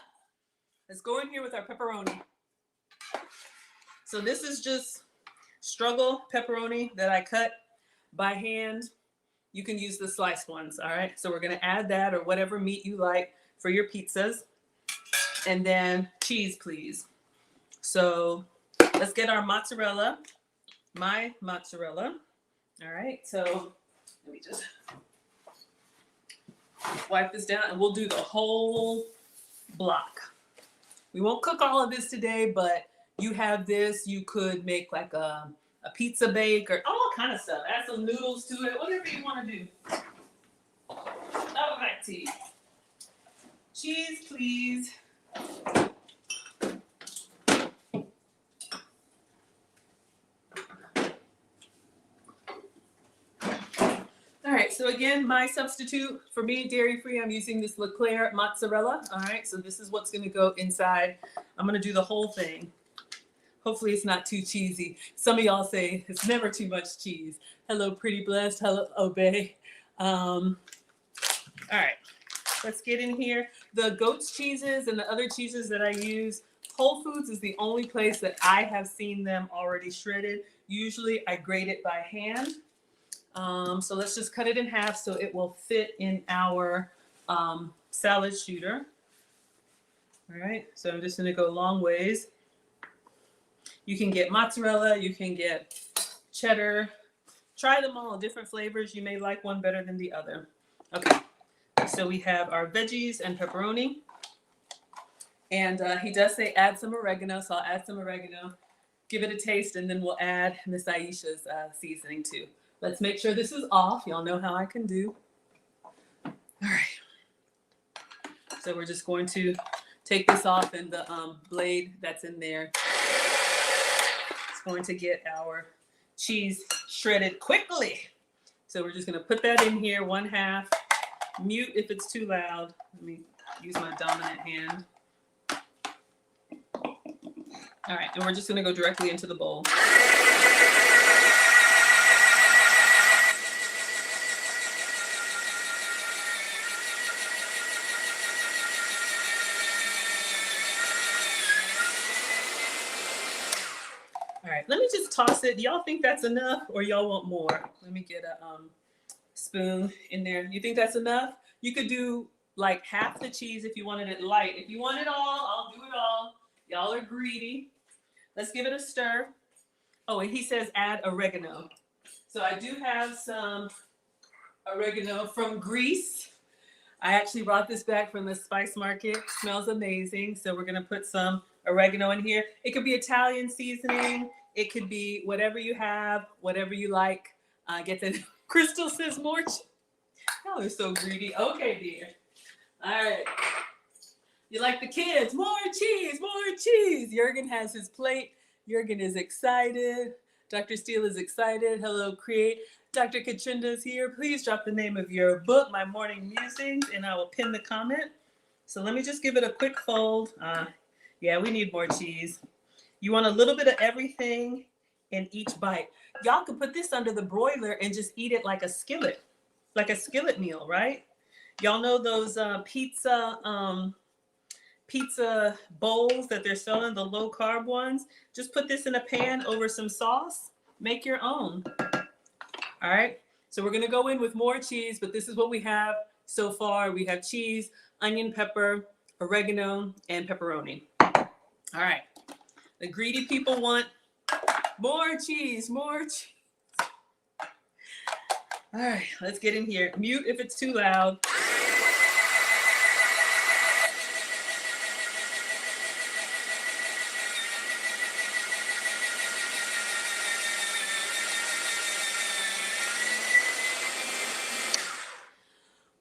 Let's go in here with our pepperoni. So this is just struggle pepperoni that I cut by hand. You can use the sliced ones, all right? So we're gonna add that or whatever meat you like for your pizzas. And then cheese, please. So let's get our mozzarella, my mozzarella. All right, so let me just wipe this down and we'll do the whole block. We won't cook all of this today, but you have this, you could make like a pizza bake or all kind of stuff. Add some noodles to it, whatever you want to do. All right, tea. Cheese, please. All right, so again, my substitute for me, dairy-free, I'm using this Leclerc mozzarella. All right, so this is what's gonna go inside. I'm gonna do the whole thing. Hopefully it's not too cheesy. Some of y'all say it's never too much cheese. Hello, Pretty Blessed. Hello, Obey. All right, let's get in here. The goat's cheeses and the other cheeses that I use, Whole Foods is the only place that I have seen them already shredded. Usually I grate it by hand. So let's just cut it in half so it will fit in our salad shooter. All right, so I'm just gonna go long ways. You can get mozzarella, you can get cheddar. Try them all, different flavors. You may like one better than the other. Okay, so we have our veggies and pepperoni. And he does say add some oregano, so I'll add some oregano. Give it a taste, and then we'll add Miss Aisha's seasoning too. Let's make sure this is off. Y'all know how I can do. All right. So we're just going to take this off, and the blade that's in there is going to get our cheese shredded quickly. So we're just going to put that in here, 1/2. Mute if it's too loud. Let me use my dominant hand. All right, and we're just going to go directly into the bowl. All right, let me just toss it. Y'all think that's enough or y'all want more? Let me get a spoon in there. You think that's enough? You could do like half the cheese if you wanted it light. If you want it all, I'll do it all. Y'all are greedy. Let's give it a stir. Oh, and he says add oregano. So I do have some oregano from Greece. I actually brought this back from the spice market. Smells amazing. So we're gonna put some oregano in here. It could be Italian seasoning. It could be whatever you have, whatever you like. Get that. Crystal says more. Y'all are so greedy. Okay, dear. All right. You like the kids? More cheese, more cheese. Jurgen has his plate. Jurgen is excited. Dr. Steele is excited. Hello, Create. Dr. Katrinda is here. Please drop the name of your book, My Morning Musings, and I will pin the comment. So let me just give it a quick fold. Yeah, we need more cheese. You want a little bit of everything in each bite. Y'all can put this under the broiler and just eat it like a skillet meal, right? Y'all know those pizza bowls that they're selling, the low carb ones? Just put this in a pan over some sauce. Make your own. All right. So we're gonna go in with more cheese, but this is what we have so far. We have cheese, onion, pepper, oregano, and pepperoni. All right. The greedy people want more cheese, more cheese. All right, let's get in here. Mute if it's too loud.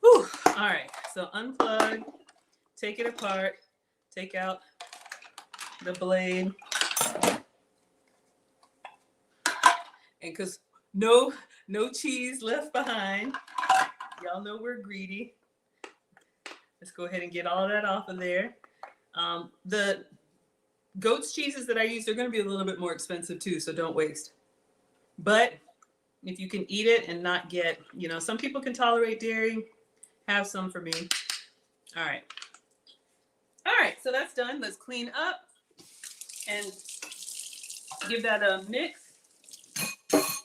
Whew. All right, so unplug, take it apart, take out the blade. And because no cheese left behind. Y'all know we're greedy. Let's go ahead and get all that off of there. The goat's cheeses that I use, they're going to be a little bit more expensive too, so don't waste. But if you can eat it and not get, some people can tolerate dairy. Have some for me. All right. All right, so that's done. Let's clean up and give that a mix.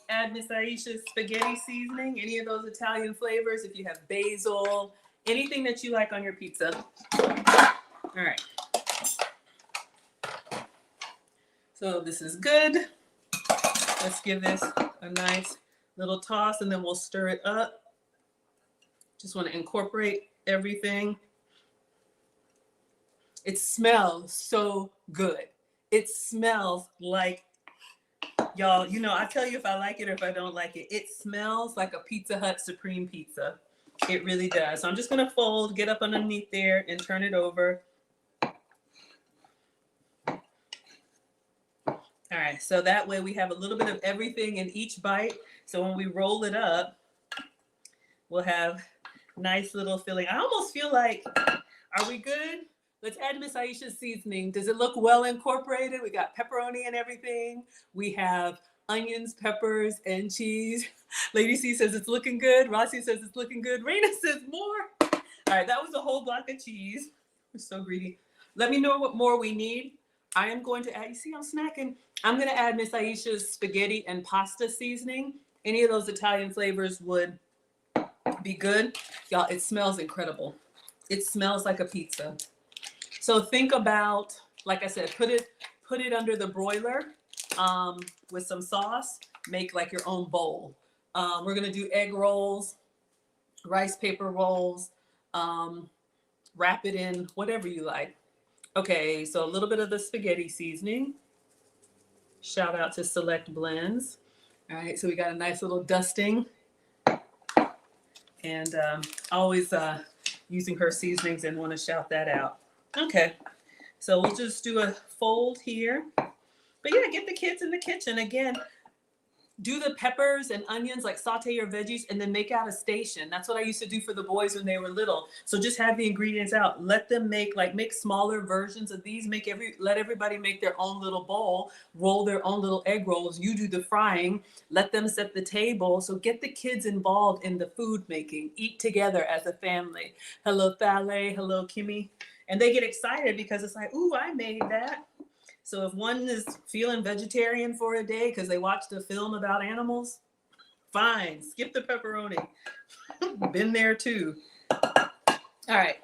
Add Miss Aisha's spaghetti seasoning, any of those Italian flavors, if you have basil, anything that you like on your pizza. All right. So this is good. Let's give this a nice little toss and then we'll stir it up. Just want to incorporate everything. It smells so good. It smells like, y'all, I tell you if I like it or if I don't like it. It smells like a Pizza Hut Supreme Pizza. It really does. So I'm just going to fold, get up underneath there and turn it over. All right. So that way we have a little bit of everything in each bite. So when we roll it up, we'll have nice little filling. I almost feel like, are we good? Let's add Miss Aisha's seasoning. Does it look well incorporated? We got pepperoni and everything. We have onions, peppers, and cheese. Lady C says it's looking good. Rossi says it's looking good. Raina says more. All right, that was a whole block of cheese. We're so greedy. Let me know what more we need. I am going to add, you see I'm snacking. I'm going to add Miss Aisha's spaghetti and pasta seasoning. Any of those Italian flavors would be good. Y'all, it smells incredible. It smells like a pizza. So think about, like I said, put it under the broiler with some sauce. Make like your own bowl. We're gonna do egg rolls, rice paper rolls. Wrap it in whatever you like. Okay, so a little bit of the spaghetti seasoning. Shout out to Select Blends. All right, so we got a nice little dusting, and always using her seasonings and want to shout that out. Okay, so we'll just do a fold here. But yeah, get the kids in the kitchen. Again, do the peppers and onions, like saute your veggies and then make out a station. That's what I used to do for the boys when they were little. So just have the ingredients out. Let them make smaller versions of these. Let everybody make their own little bowl, roll their own little egg rolls. You do the frying, let them set the table. So get the kids involved in the food making. Eat together as a family. Hello, Thale. Hello, Kimmy. And they get excited because it's like, ooh, I made that. So if one is feeling vegetarian for a day because they watched a film about animals, fine, skip the pepperoni. Been there too. All right.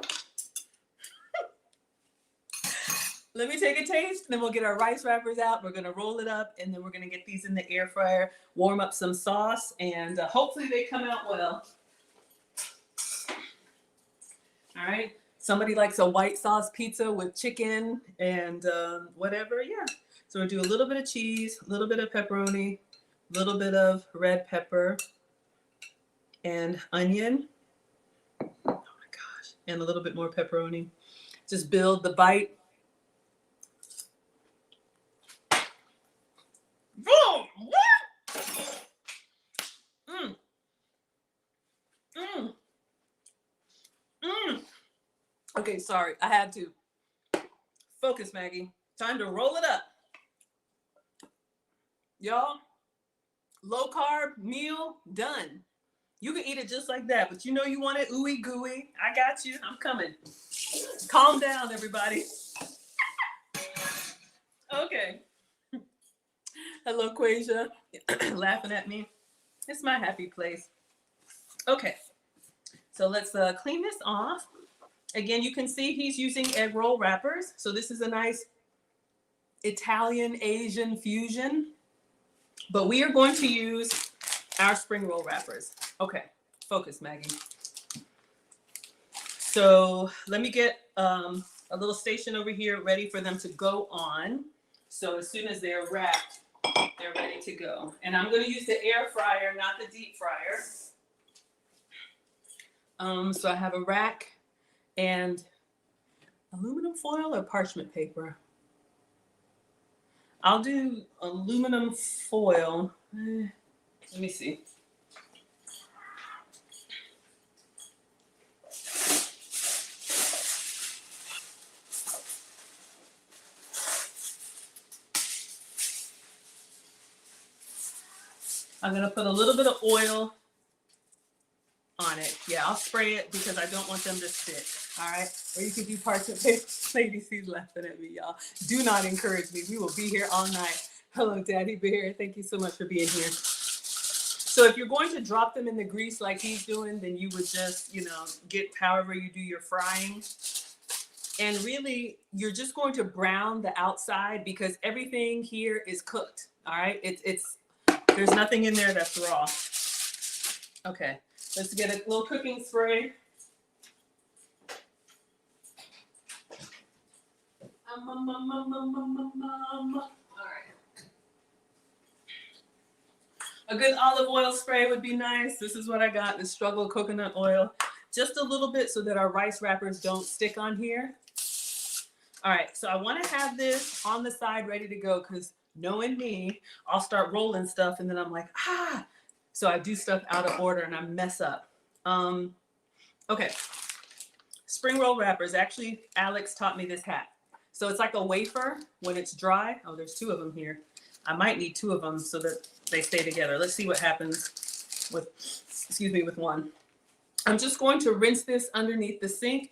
Let me take a taste, then we'll get our rice wrappers out. We're gonna roll it up, and then we're gonna get these in the air fryer, warm up some sauce, and hopefully they come out well. All right. Somebody likes a white sauce pizza with chicken and whatever. Yeah. So we'll do a little bit of cheese, a little bit of pepperoni, a little bit of red pepper and onion. Oh my gosh. And a little bit more pepperoni. Just build the bite. Boom! Mm. Mm. Mm. Okay, sorry. I had to. Focus, Maggie. Time to roll it up. Y'all, low carb meal done. You can eat it just like that, but you know you want it ooey gooey. I got you. I'm coming. Calm down, everybody. Okay. Hello, Quasia. Laughing at me. It's my happy place. Okay. So let's clean this off. Again, you can see he's using egg roll wrappers. So this is a nice Italian Asian fusion. But we are going to use our spring roll wrappers. Okay. Focus, Maggie. So let me get a little station over here ready for them to go on. So as soon as they're wrapped, they're ready to go. And I'm going to use the air fryer, not the deep fryer. So I have a rack and aluminum foil or parchment paper. I'll do aluminum foil. Let me see. I'm going to put a little bit of oil on it. Yeah, I'll spray it because I don't want them to stick. All right. Or you could do parchment paper. Lady C's laughing at me, y'all. Do not encourage me. We will be here all night. Hello, Daddy Bear. Thank you so much for being here. So if you're going to drop them in the grease like he's doing, then you would just, get however you do your frying. And really, you're just going to brown the outside because everything here is cooked. All right. There's nothing in there that's raw. Okay. Let's get a little cooking spray. All right. A good olive oil spray would be nice. This is what I got, the Struggle coconut oil. Just a little bit so that our rice wrappers don't stick on here. All right, so I want to have this on the side ready to go because knowing me, I'll start rolling stuff and then I'm like, So I do stuff out of order and I mess up. Okay. Spring roll wrappers. Actually, Alex taught me this hack. So it's like a wafer when it's dry. Oh, there's two of them here. I might need two of them so that they stay together. Let's see what happens with one. I'm just going to rinse this underneath the sink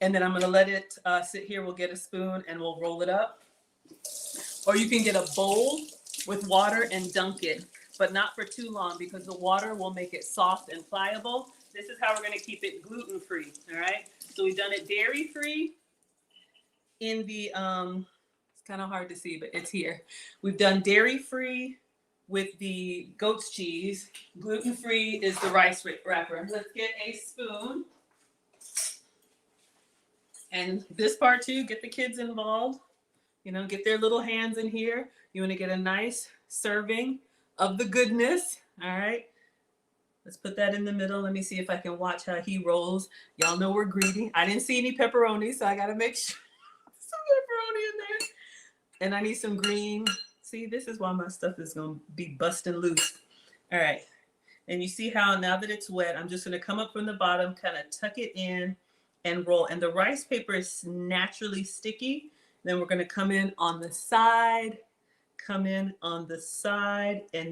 and then I'm going to let it sit here. We'll get a spoon and we'll roll it up. Or you can get a bowl with water and dunk it, but not for too long because the water will make it soft and pliable. This is how we're going to keep it gluten-free, all right? So we've done it dairy-free in the, it's kind of hard to see, but it's here. We've done dairy-free with the goat's cheese. Gluten-free is the rice wrapper. Let's get a spoon. And this part too, get the kids involved. Get their little hands in here. You want to get a nice serving of the goodness, all right? Let's put that in the middle. Let me see if I can watch how he rolls. Y'all know we're greedy. I didn't see any pepperoni, so I got to make sure some pepperoni in there. And I need some green. See, this is why my stuff is going to be busting loose. All right. And you see how now that it's wet, I'm just going to come up from the bottom, kind of tuck it in and roll. And the rice paper is naturally sticky. Then we're going to come in on the side, and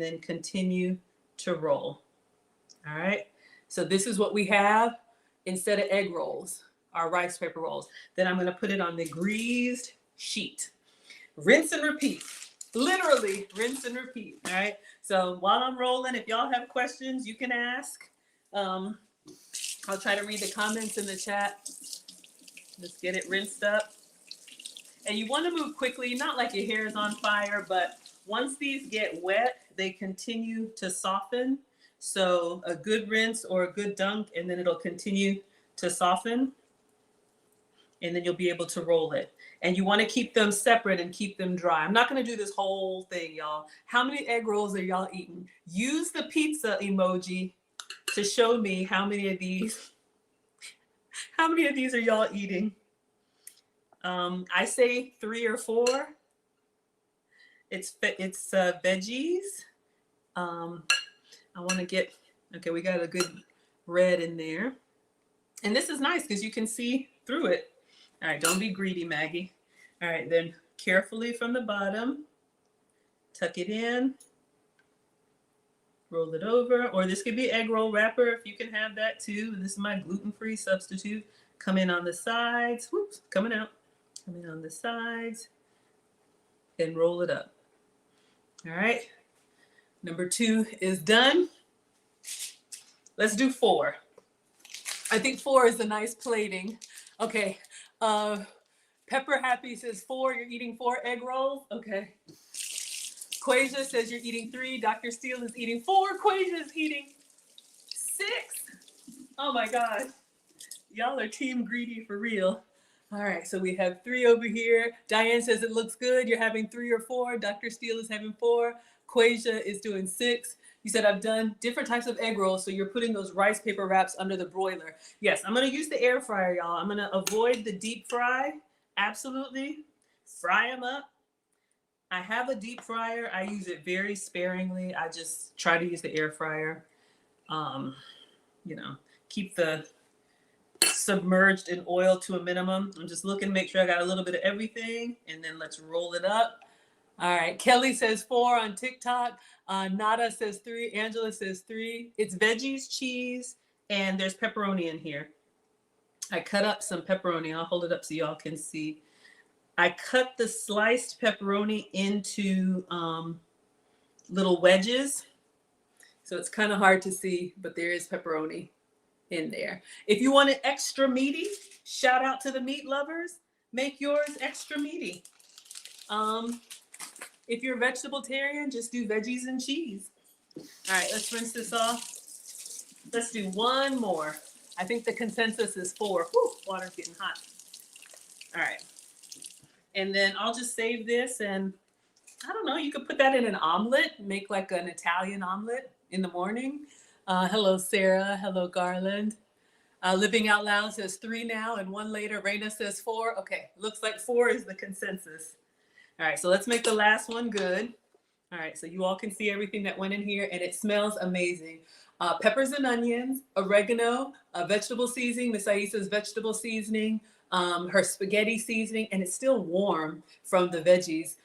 then continue to roll. All right. So this is what we have instead of egg rolls, our rice paper rolls. Then I'm going to put it on the greased sheet. rinse and repeat. Literally rinse and repeat. All right. So while I'm rolling, if y'all have questions, you can ask. I'll try to read the comments in the chat. Just get it rinsed up. And you want to move quickly, not like your hair is on fire, but once these get wet, they continue to soften. So a good rinse or a good dunk, and then it'll continue to soften. And then you'll be able to roll it. And you want to keep them separate and keep them dry. I'm not going to do this whole thing, y'all. How many egg rolls are y'all eating? Use the pizza emoji to show me how many of these are y'all eating. I say 3 or 4. It's veggies. I want to get, okay, we got a good red in there. And this is nice because you can see through it. All right, don't be greedy, Maggie. All right, then carefully from the bottom, tuck it in, roll it over, or this could be egg roll wrapper if you can have that too. This is my gluten-free substitute. Come in on the sides, whoops, coming out. Come in on the sides and roll it up. All right, number 2 is done. Let's do 4. I think 4 is a nice plating. Okay, Pepper Happy says 4, you're eating 4 egg rolls? Okay. Quasia says you're eating 3. Dr. Steele is eating 4. Quasia is eating 6. Oh my God. Y'all are team greedy for real. All right, so we have 3 over here. Diane says it looks good. You're having 3 or 4. Dr. Steele is having 4. Quasia is doing 6. You said I've done different types of egg rolls, so you're putting those rice paper wraps under the broiler. Yes, I'm gonna use the air fryer, y'all. I'm gonna avoid the deep fry. Absolutely. Fry them up. I have a deep fryer. I use it very sparingly. I just try to use the air fryer. You know, keep the submerged in oil to a minimum. I'm just looking to make sure I got a little bit of everything, and then let's roll it up. All right, Kelly says 4 on TikTok. Nada says 3. Angela says 3. It's veggies, cheese, and there's pepperoni in here. I cut up some pepperoni. I'll hold it up so y'all can see. I cut the sliced pepperoni into little wedges. So it's kind of hard to see, but there is pepperoni in there. If you want it extra meaty, shout out to the meat lovers. Make yours extra meaty. If you're vegetarian, just do veggies and cheese. All right, let's rinse this off. Let's do 1 more. I think the consensus is 4. Whew, water's getting hot. All right. And then I'll just save this, and I don't know, you could put that in an omelet, make like an Italian omelet in the morning. Hello, Sarah. Hello, Garland. Living Out Loud says 3 now and 1 later. Raina says 4. Okay, looks like 4 is the consensus. All right, so let's make the last one good. All right, so you all can see everything that went in here, and it smells amazing. Peppers and onions, oregano, vegetable seasoning, Miss Aisa's vegetable seasoning, her spaghetti seasoning, and it's still warm from the veggies.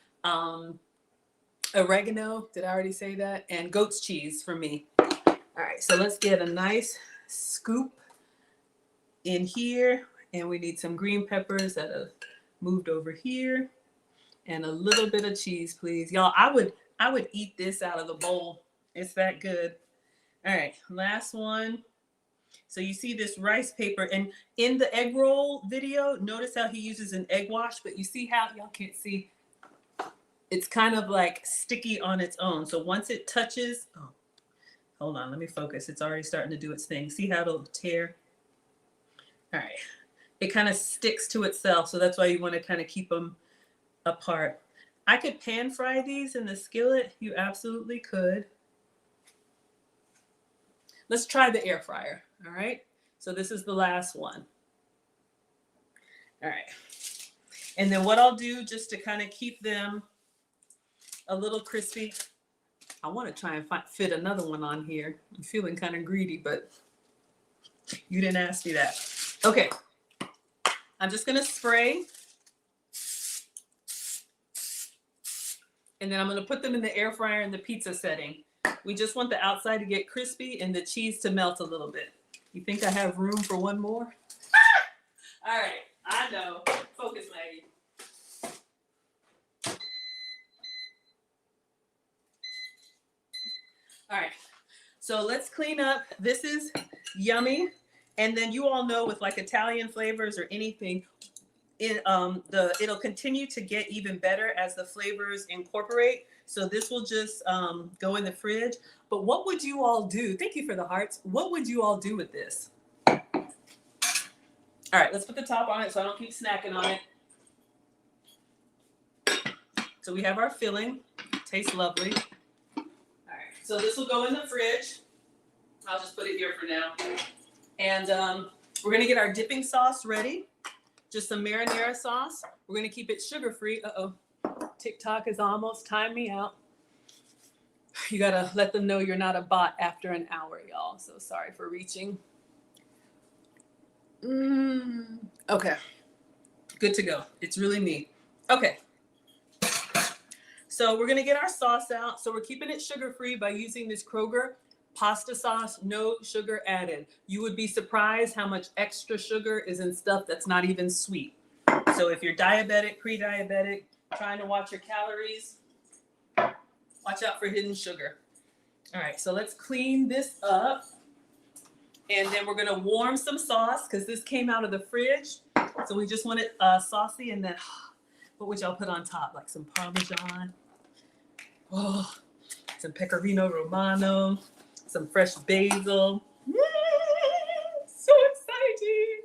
Oregano, did I already say that? And goat's cheese for me. All right, so let's get a nice scoop in here, and we need some green peppers that have moved over here. And a little bit of cheese, please. Y'all, I would eat this out of the bowl. It's that good. All right, last one. So you see this rice paper, and in the egg roll video, notice how he uses an egg wash, but you see how, y'all can't see, it's kind of like sticky on its own. So once it touches, oh, hold on, let me focus. It's already starting to do its thing. See how it'll tear? All right, it kind of sticks to itself. So that's why you want to kind of keep them apart. I could pan fry these in the skillet. You absolutely could. Let's try the air fryer. All right. So this is the last one. All right. And then what I'll do just to kind of keep them a little crispy, I want to try and fit another one on here. I'm feeling kind of greedy, but you didn't ask me that. Okay. I'm just going to spray. And then I'm going to put them in the air fryer in the pizza setting. We just want the outside to get crispy and the cheese to melt a little bit. You think I have room for 1 more? All right, I know. Focus, Maggie. So let's clean up. This is yummy. And then you all know with like Italian flavors or anything, it'll continue to get even better as the flavors incorporate. So this will just go in the fridge. But what would you all do? Thank you for the hearts. What would you all do with this? All right, let's put the top on it so I don't keep snacking on it. So we have our filling. Tastes lovely. All right, so this will go in the fridge. I'll just put it here for now. And we're gonna get our dipping sauce ready. Just some marinara sauce. We're gonna keep it sugar-free. Uh-oh, TikTok has almost timed me out. You gotta let them know you're not a bot after an hour, y'all. So sorry for reaching. Okay, good to go. It's really me. Okay. So we're gonna get our sauce out. So we're keeping it sugar-free by using this Kroger pasta sauce, no sugar added. You would be surprised how much extra sugar is in stuff that's not even sweet. So if you're diabetic, pre-diabetic, trying to watch your calories, watch out for hidden sugar. All right, so let's clean this up. And then we're gonna warm some sauce because this came out of the fridge. So we just want it saucy, and then what would y'all put on top? Like some Parmesan, oh, some Pecorino Romano, some fresh basil. So exciting.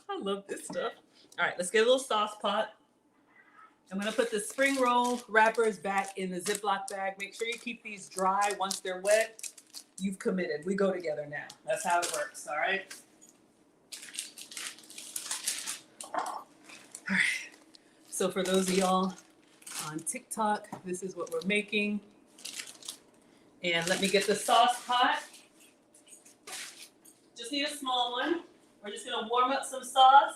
I love this stuff. All right, let's get a little sauce pot. I'm gonna put the spring roll wrappers back in the Ziploc bag. Make sure you keep these dry. Once they're wet, you've committed. We go together now. That's how it works, all right? All right. So for those of y'all on TikTok, this is what we're making. And let me get the sauce pot. Just need a small one. We're just gonna warm up some sauce.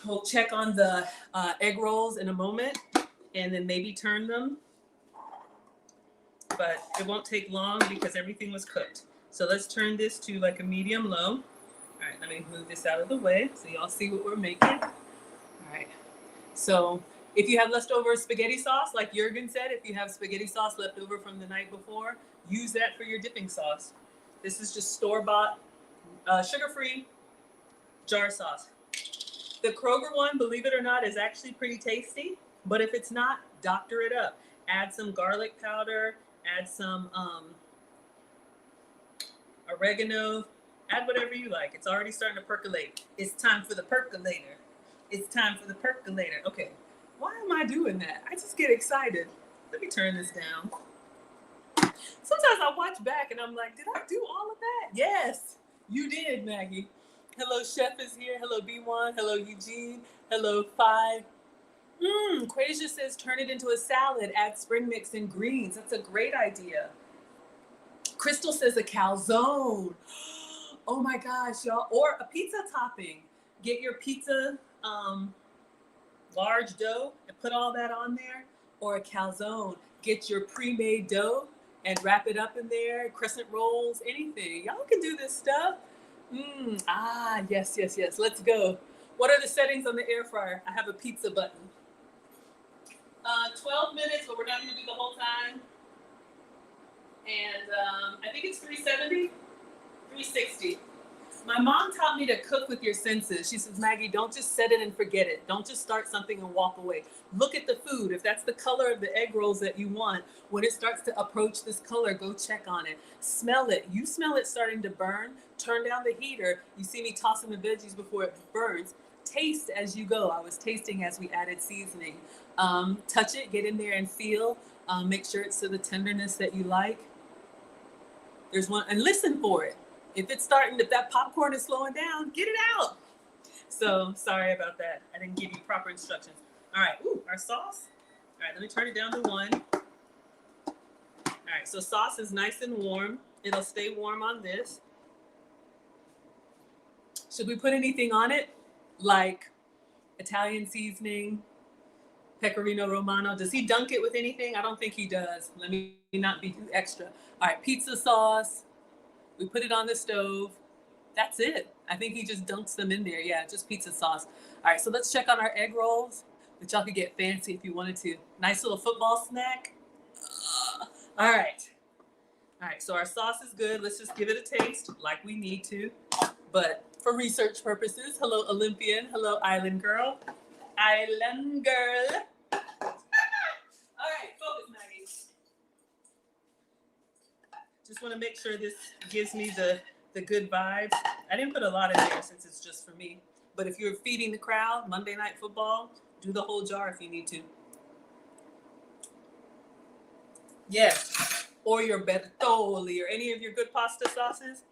We'll check on the egg rolls in a moment and then maybe turn them. But it won't take long because everything was cooked. So let's turn this to like a medium low. All right, let me move this out of the way so y'all see what we're making. All right, so if you have leftover spaghetti sauce, like Jurgen said, if you have spaghetti sauce left over from the night before, use that for your dipping sauce. This is just store-bought, sugar-free jar sauce. The Kroger one, believe it or not, is actually pretty tasty, but if it's not, doctor it up. Add some garlic powder, add some oregano, add whatever you like. It's already starting to percolate. It's time for the percolator. It's time for the percolator. Okay, why am I doing that? I just get excited. Let me turn this down. Sometimes I watch back and I'm like, did I do all of that? Yes, you did, Maggie. Hello, Chef is here. Hello, B1. Hello, Eugene. Hello, Phi. Quasia says turn it into a salad. Add spring mix and greens. That's a great idea. Crystal says a calzone. Oh my gosh, y'all. Or a pizza topping. Get your pizza large dough and put all that on there. Or a calzone. Get your pre-made dough and wrap it up in there. Crescent rolls, anything. Y'all can do this stuff. Yes. Let's go. What are the settings on the air fryer? I have a pizza button. 12 minutes, but we're not going to do the whole time. And I think it's 370, 360. My mom taught me to cook with your senses. She says, Maggie, don't just set it and forget it. Don't just start something and walk away. Look at the food. If that's the color of the egg rolls that you want, when it starts to approach this color, go check on it. Smell it. You smell it starting to burn. Turn down the heater. You see me tossing the veggies before it burns. Taste as you go. I was tasting as we added seasoning. Touch it, get in there and feel. Make sure it's to the tenderness that you like. There's one, and listen for it. If that popcorn is slowing down, get it out. So sorry about that. I didn't give you proper instructions. All right, our sauce. All right, let me turn it down to 1. All right, so sauce is nice and warm. It'll stay warm on this. Should we put anything on it? Like Italian seasoning, Pecorino Romano. Does he dunk it with anything? I don't think he does. Let me not be too extra. All right, pizza sauce. We put it on the stove. That's it. I think he just dunks them in there. Yeah, just pizza sauce. All right, so let's check on our egg rolls, but y'all could get fancy if you wanted to. Nice little football snack. All right. All right, so our sauce is good. Let's just give it a taste like we need to. But for research purposes, hello, Olympian. Hello, Island Girl. Island Girl. All right, focus, Maggie. Just want to make sure this gives me the good vibes. I didn't put a lot in there since it's just for me. But if you're feeding the crowd, Monday Night Football, do the whole jar if you need to. Yes. Or your bertolli or any of your good pasta sauces.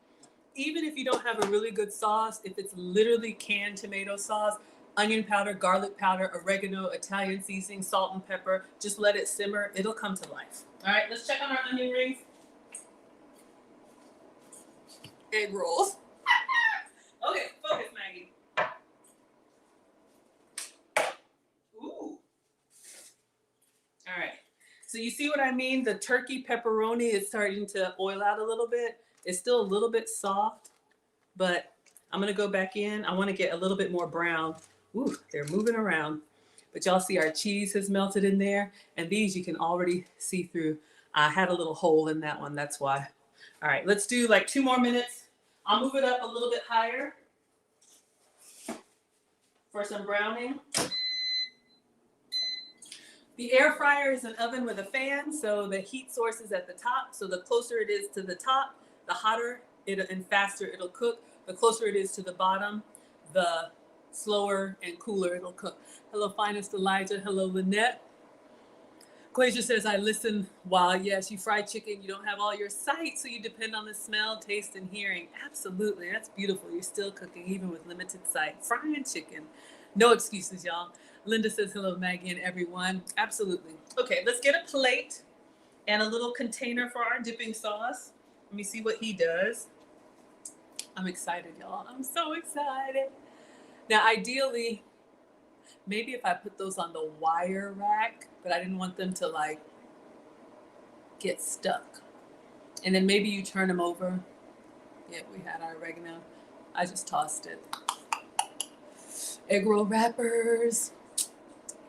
Even if you don't have a really good sauce, if it's literally canned tomato sauce, onion powder, garlic powder, oregano, Italian seasoning, salt and pepper, just let it simmer. It'll come to life. All right, let's check on our onion rings. Egg rolls. Okay, focus, Maggie. Ooh. All right. So you see what I mean? The turkey pepperoni is starting to oil out a little bit. It's still a little bit soft, but I'm going to go back in. I want to get a little bit more brown. Ooh, they're moving around. But y'all see our cheese has melted in there. And these you can already see through. I had a little hole in that one. That's why. All right, let's do like 2 more minutes. I'll move it up a little bit higher for some browning. The air fryer is an oven with a fan, so the heat source is at the top. So the closer it is to the top, the hotter and faster it'll cook. The closer it is to the bottom, the slower and cooler it'll cook. Hello, Finest Elijah. Hello, Lynette. Quasia says, I listen while, yes, you fry chicken. You don't have all your sight, so you depend on the smell, taste, and hearing. Absolutely. That's beautiful. You're still cooking, even with limited sight. Frying chicken. No excuses, y'all. Linda says, hello, Maggie and everyone. Absolutely. Okay, let's get a plate and a little container for our dipping sauce. Let me see what he does. I'm excited, y'all. I'm so excited. Now, ideally, maybe if I put those on the wire rack, but I didn't want them to like get stuck. And then maybe you turn them over. Yeah, we had our oregano. I just tossed it. Egg roll wrappers.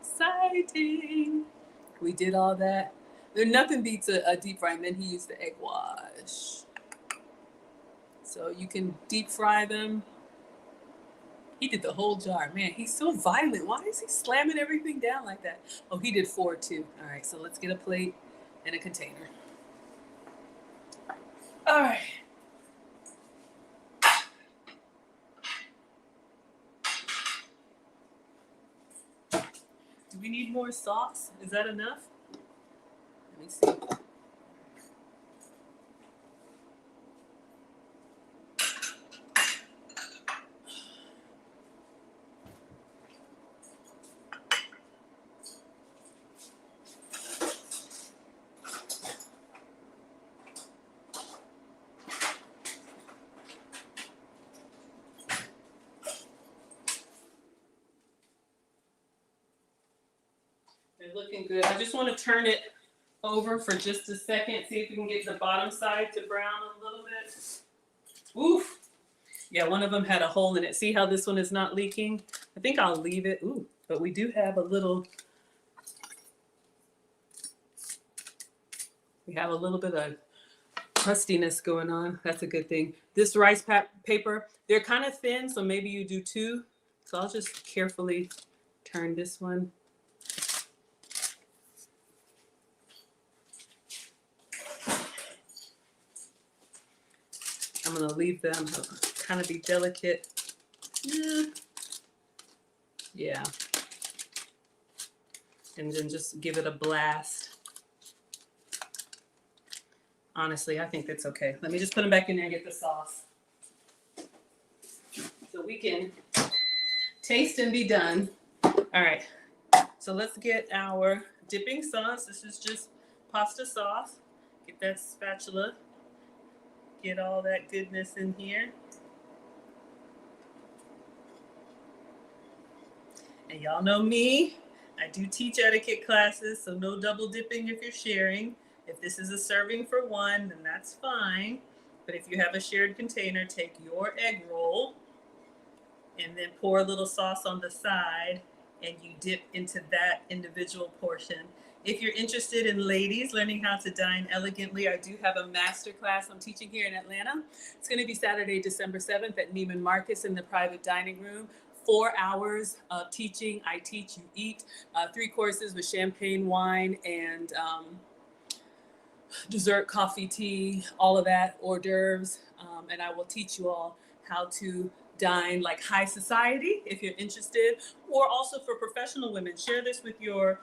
Exciting. We did all that. There nothing beats a deep fry, and then he used the egg wash. So you can deep fry them. He did the whole jar. Man, he's so violent. Why is he slamming everything down like that? Oh, he did 4 too. All right, so let's get a plate and a container. All right. Do we need more sauce? Is that enough? Let me see. They're looking good. I just want to turn it over for just a second. See if we can get the bottom side to brown a little bit. Oof. Yeah, one of them had a hole in it. See how this one is not leaking? I think I'll leave it. Ooh, but we do have a little, we have a little bit of crustiness going on. That's a good thing. This rice paper, they're kind of thin, so maybe you do 2. So I'll just carefully turn this one. I'm going to leave them kind of be delicate. Yeah. And then just give it a blast. Honestly, I think that's okay. Let me just put them back in there and get the sauce. So we can taste and be done. All right. So let's get our dipping sauce. This is just pasta sauce. Get that spatula. Get all that goodness in here. And y'all know me. I do teach etiquette classes, so no double dipping if you're sharing. If this is a serving for one, then that's fine. But if you have a shared container, take your egg roll and then pour a little sauce on the side and you dip into that individual portion. If you're interested in ladies learning how to dine elegantly, I do have a master class I'm teaching here in Atlanta. It's going to be Saturday, December 7th at Neiman Marcus in the private dining room. 4 hours of teaching. I teach, you eat. 3 courses with champagne, wine, and dessert, coffee, tea, all of that, hors d'oeuvres. And I will teach you all how to dine like high society if you're interested, or also for professional women. Share this with your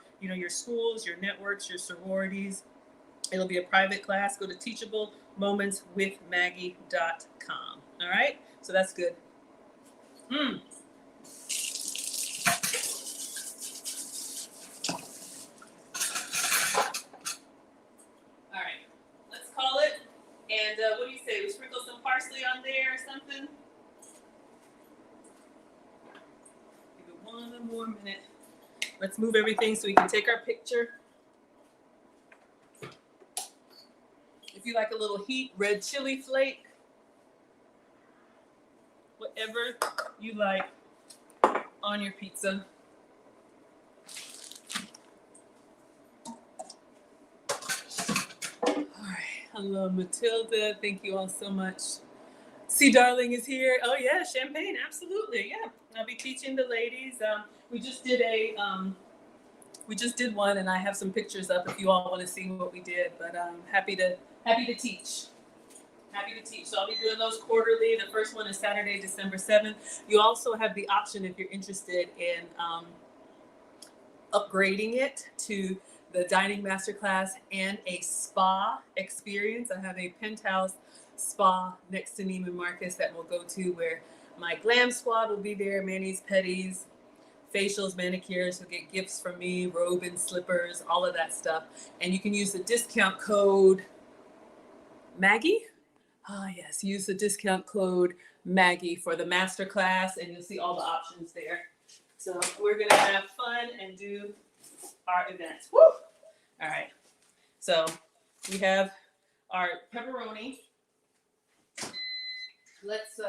schools, your networks, your sororities. It'll be a private class. Go to teachablemomentswithmaggie.com. All right, so that's good. All right, let's call it. And what do you say? We sprinkle some parsley on there or something? Give it 1 more minute. Let's move everything so we can take our picture. If you like a little heat, red chili flake, whatever you like on your pizza. All right, hello Matilda, thank you all so much. See, Darling is here. Oh yeah, champagne, absolutely, yeah. I'll be teaching the ladies. We just did one, and I have some pictures up if you all want to see what we did. But I'm happy to teach. Happy to teach. So I'll be doing those quarterly. The first one is Saturday, December 7th. You also have the option, if you're interested in upgrading it to the Dining Masterclass and a spa experience. I have a penthouse spa next to Neiman Marcus that we'll go to, where my glam squad will be there, manis, pedis, facials, manicures. You'll get gifts from me, robe and slippers, all of that stuff. And you can use the discount code Maggie. Yes, use the discount code Maggie for the masterclass, and you'll see all the options there. So we're gonna have fun and do our events. Woo! All right. So we have our pepperoni. Let's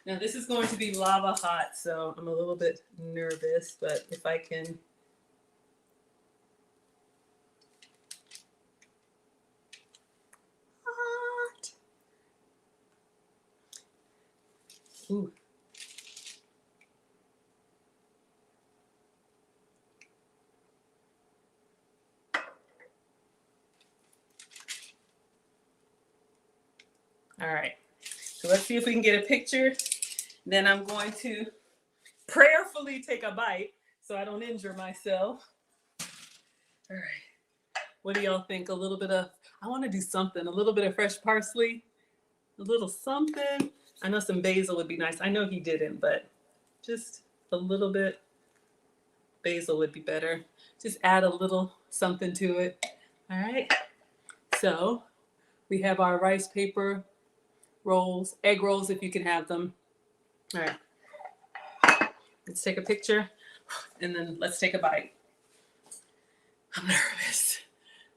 now this is going to be lava hot, so I'm a little bit nervous, but if I can. Hot. Ooh. All right, so let's see if we can get a picture. Then I'm going to prayerfully take a bite so I don't injure myself. All right, what do y'all think? A little bit of, I want to do something, a little bit of fresh parsley, a little something. I know some basil would be nice. I know he didn't, but just a little bit. Basil would be better. Just add a little something to it. All right, so we have our rice paper rolls, egg rolls if you can have them. All right, let's take a picture and then let's take a bite.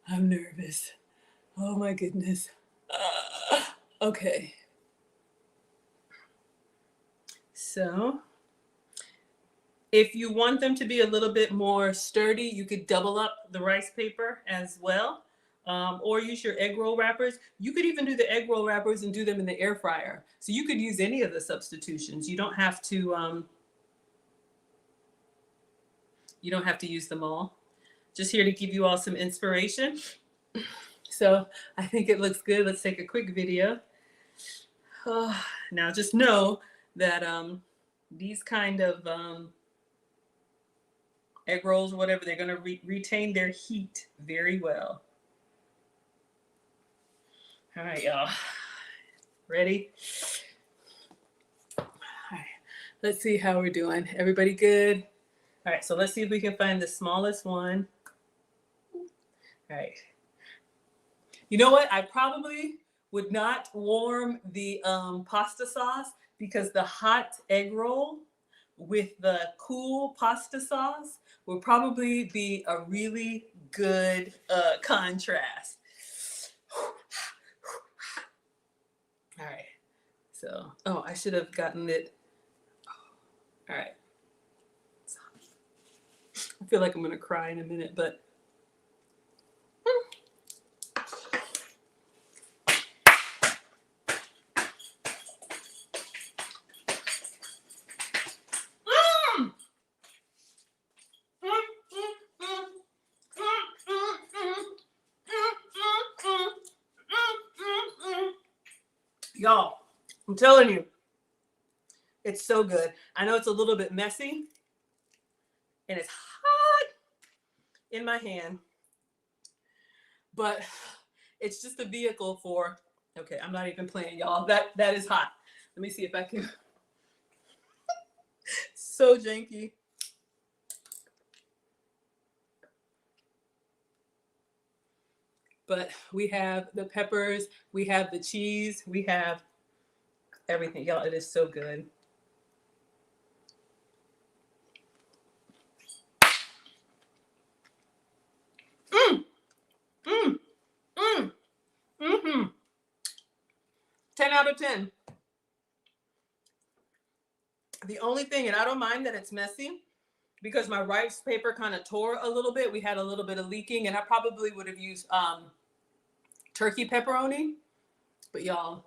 I'm nervous. Oh my goodness. Okay. So if you want them to be a little bit more sturdy, you could double up the rice paper as well. Or use your egg roll wrappers. You could even do the egg roll wrappers and do them in the air fryer. So you could use any of the substitutions. You don't have to use them all. Just here to give you all some inspiration. So I think it looks good. Let's take a quick video. Now just know that these kind of egg rolls or whatever, they're going to retain their heat very well. All right, y'all. Ready? All right. Let's see how we're doing. Everybody good? All right, so let's see if we can find the smallest one. All right. You know what? I probably would not warm the pasta sauce, because the hot egg roll with the cool pasta sauce will probably be a really good contrast. All right. So, oh, I should have gotten it. All right. I feel like I'm going to cry in a minute, but. Y'all, I'm telling you, it's so good. I know it's a little bit messy, and it's hot in my hand, but it's just a vehicle for, okay, I'm not even playing, y'all. That is hot. Let me see if I can. So janky. But we have the peppers, we have the cheese, we have everything. Y'all, it is so good. Mm, mm, mm, mm-hmm. 10 out of 10. The only thing, and I don't mind that it's messy, because my rice paper kind of tore a little bit. We had a little bit of leaking, and I probably would have used turkey pepperoni. But y'all,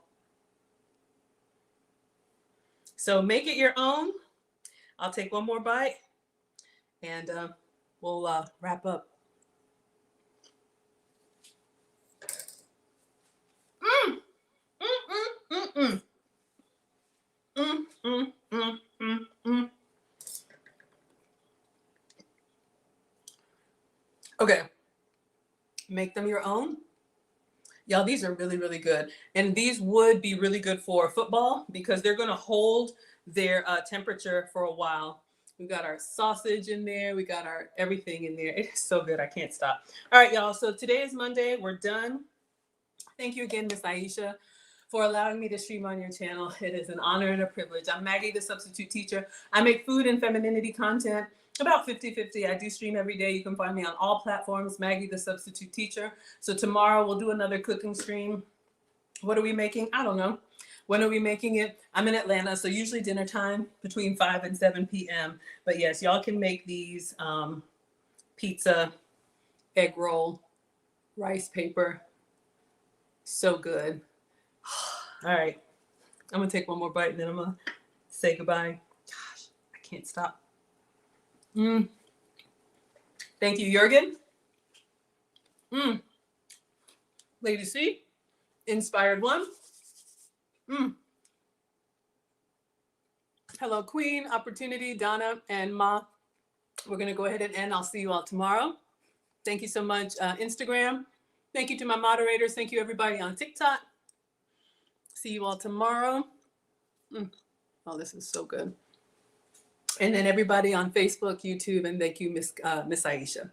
so make it your own. I'll take one more bite, and we'll wrap up. Mm, mm, mm, mm, mm, mm, mm, mm, mm. Okay, make them your own. Y'all, these are really, really good. And these would be really good for football because they're going to hold their temperature for a while. We got our sausage in there. We got our everything in there. It is so good. I can't stop. All right, y'all. So today is Monday. We're done. Thank you again, Miss Aisha, for allowing me to stream on your channel. It is an honor and a privilege. I'm Maggie, the substitute teacher. I make food and femininity content about 50-50. I do stream every day. You can find me on all platforms, Maggie, the substitute teacher. So tomorrow we'll do another cooking stream. What are we making? I don't know. When are we making it? I'm in Atlanta, so usually dinner time between 5 and 7 p.m. But yes, y'all can make these pizza, egg roll, rice paper. So good. All right. I'm going to take one more bite and then I'm going to say goodbye. Gosh, I can't stop. Thank you, Jurgen. Lady C, inspired one. Hello, Queen, Opportunity, Donna, and Ma. We're going to go ahead and end. I'll see you all tomorrow. Thank you so much, Instagram. Thank you to my moderators. Thank you, everybody on TikTok. See you all tomorrow. Oh, this is so good. And then everybody on Facebook, YouTube, and thank you, Miss Aisha.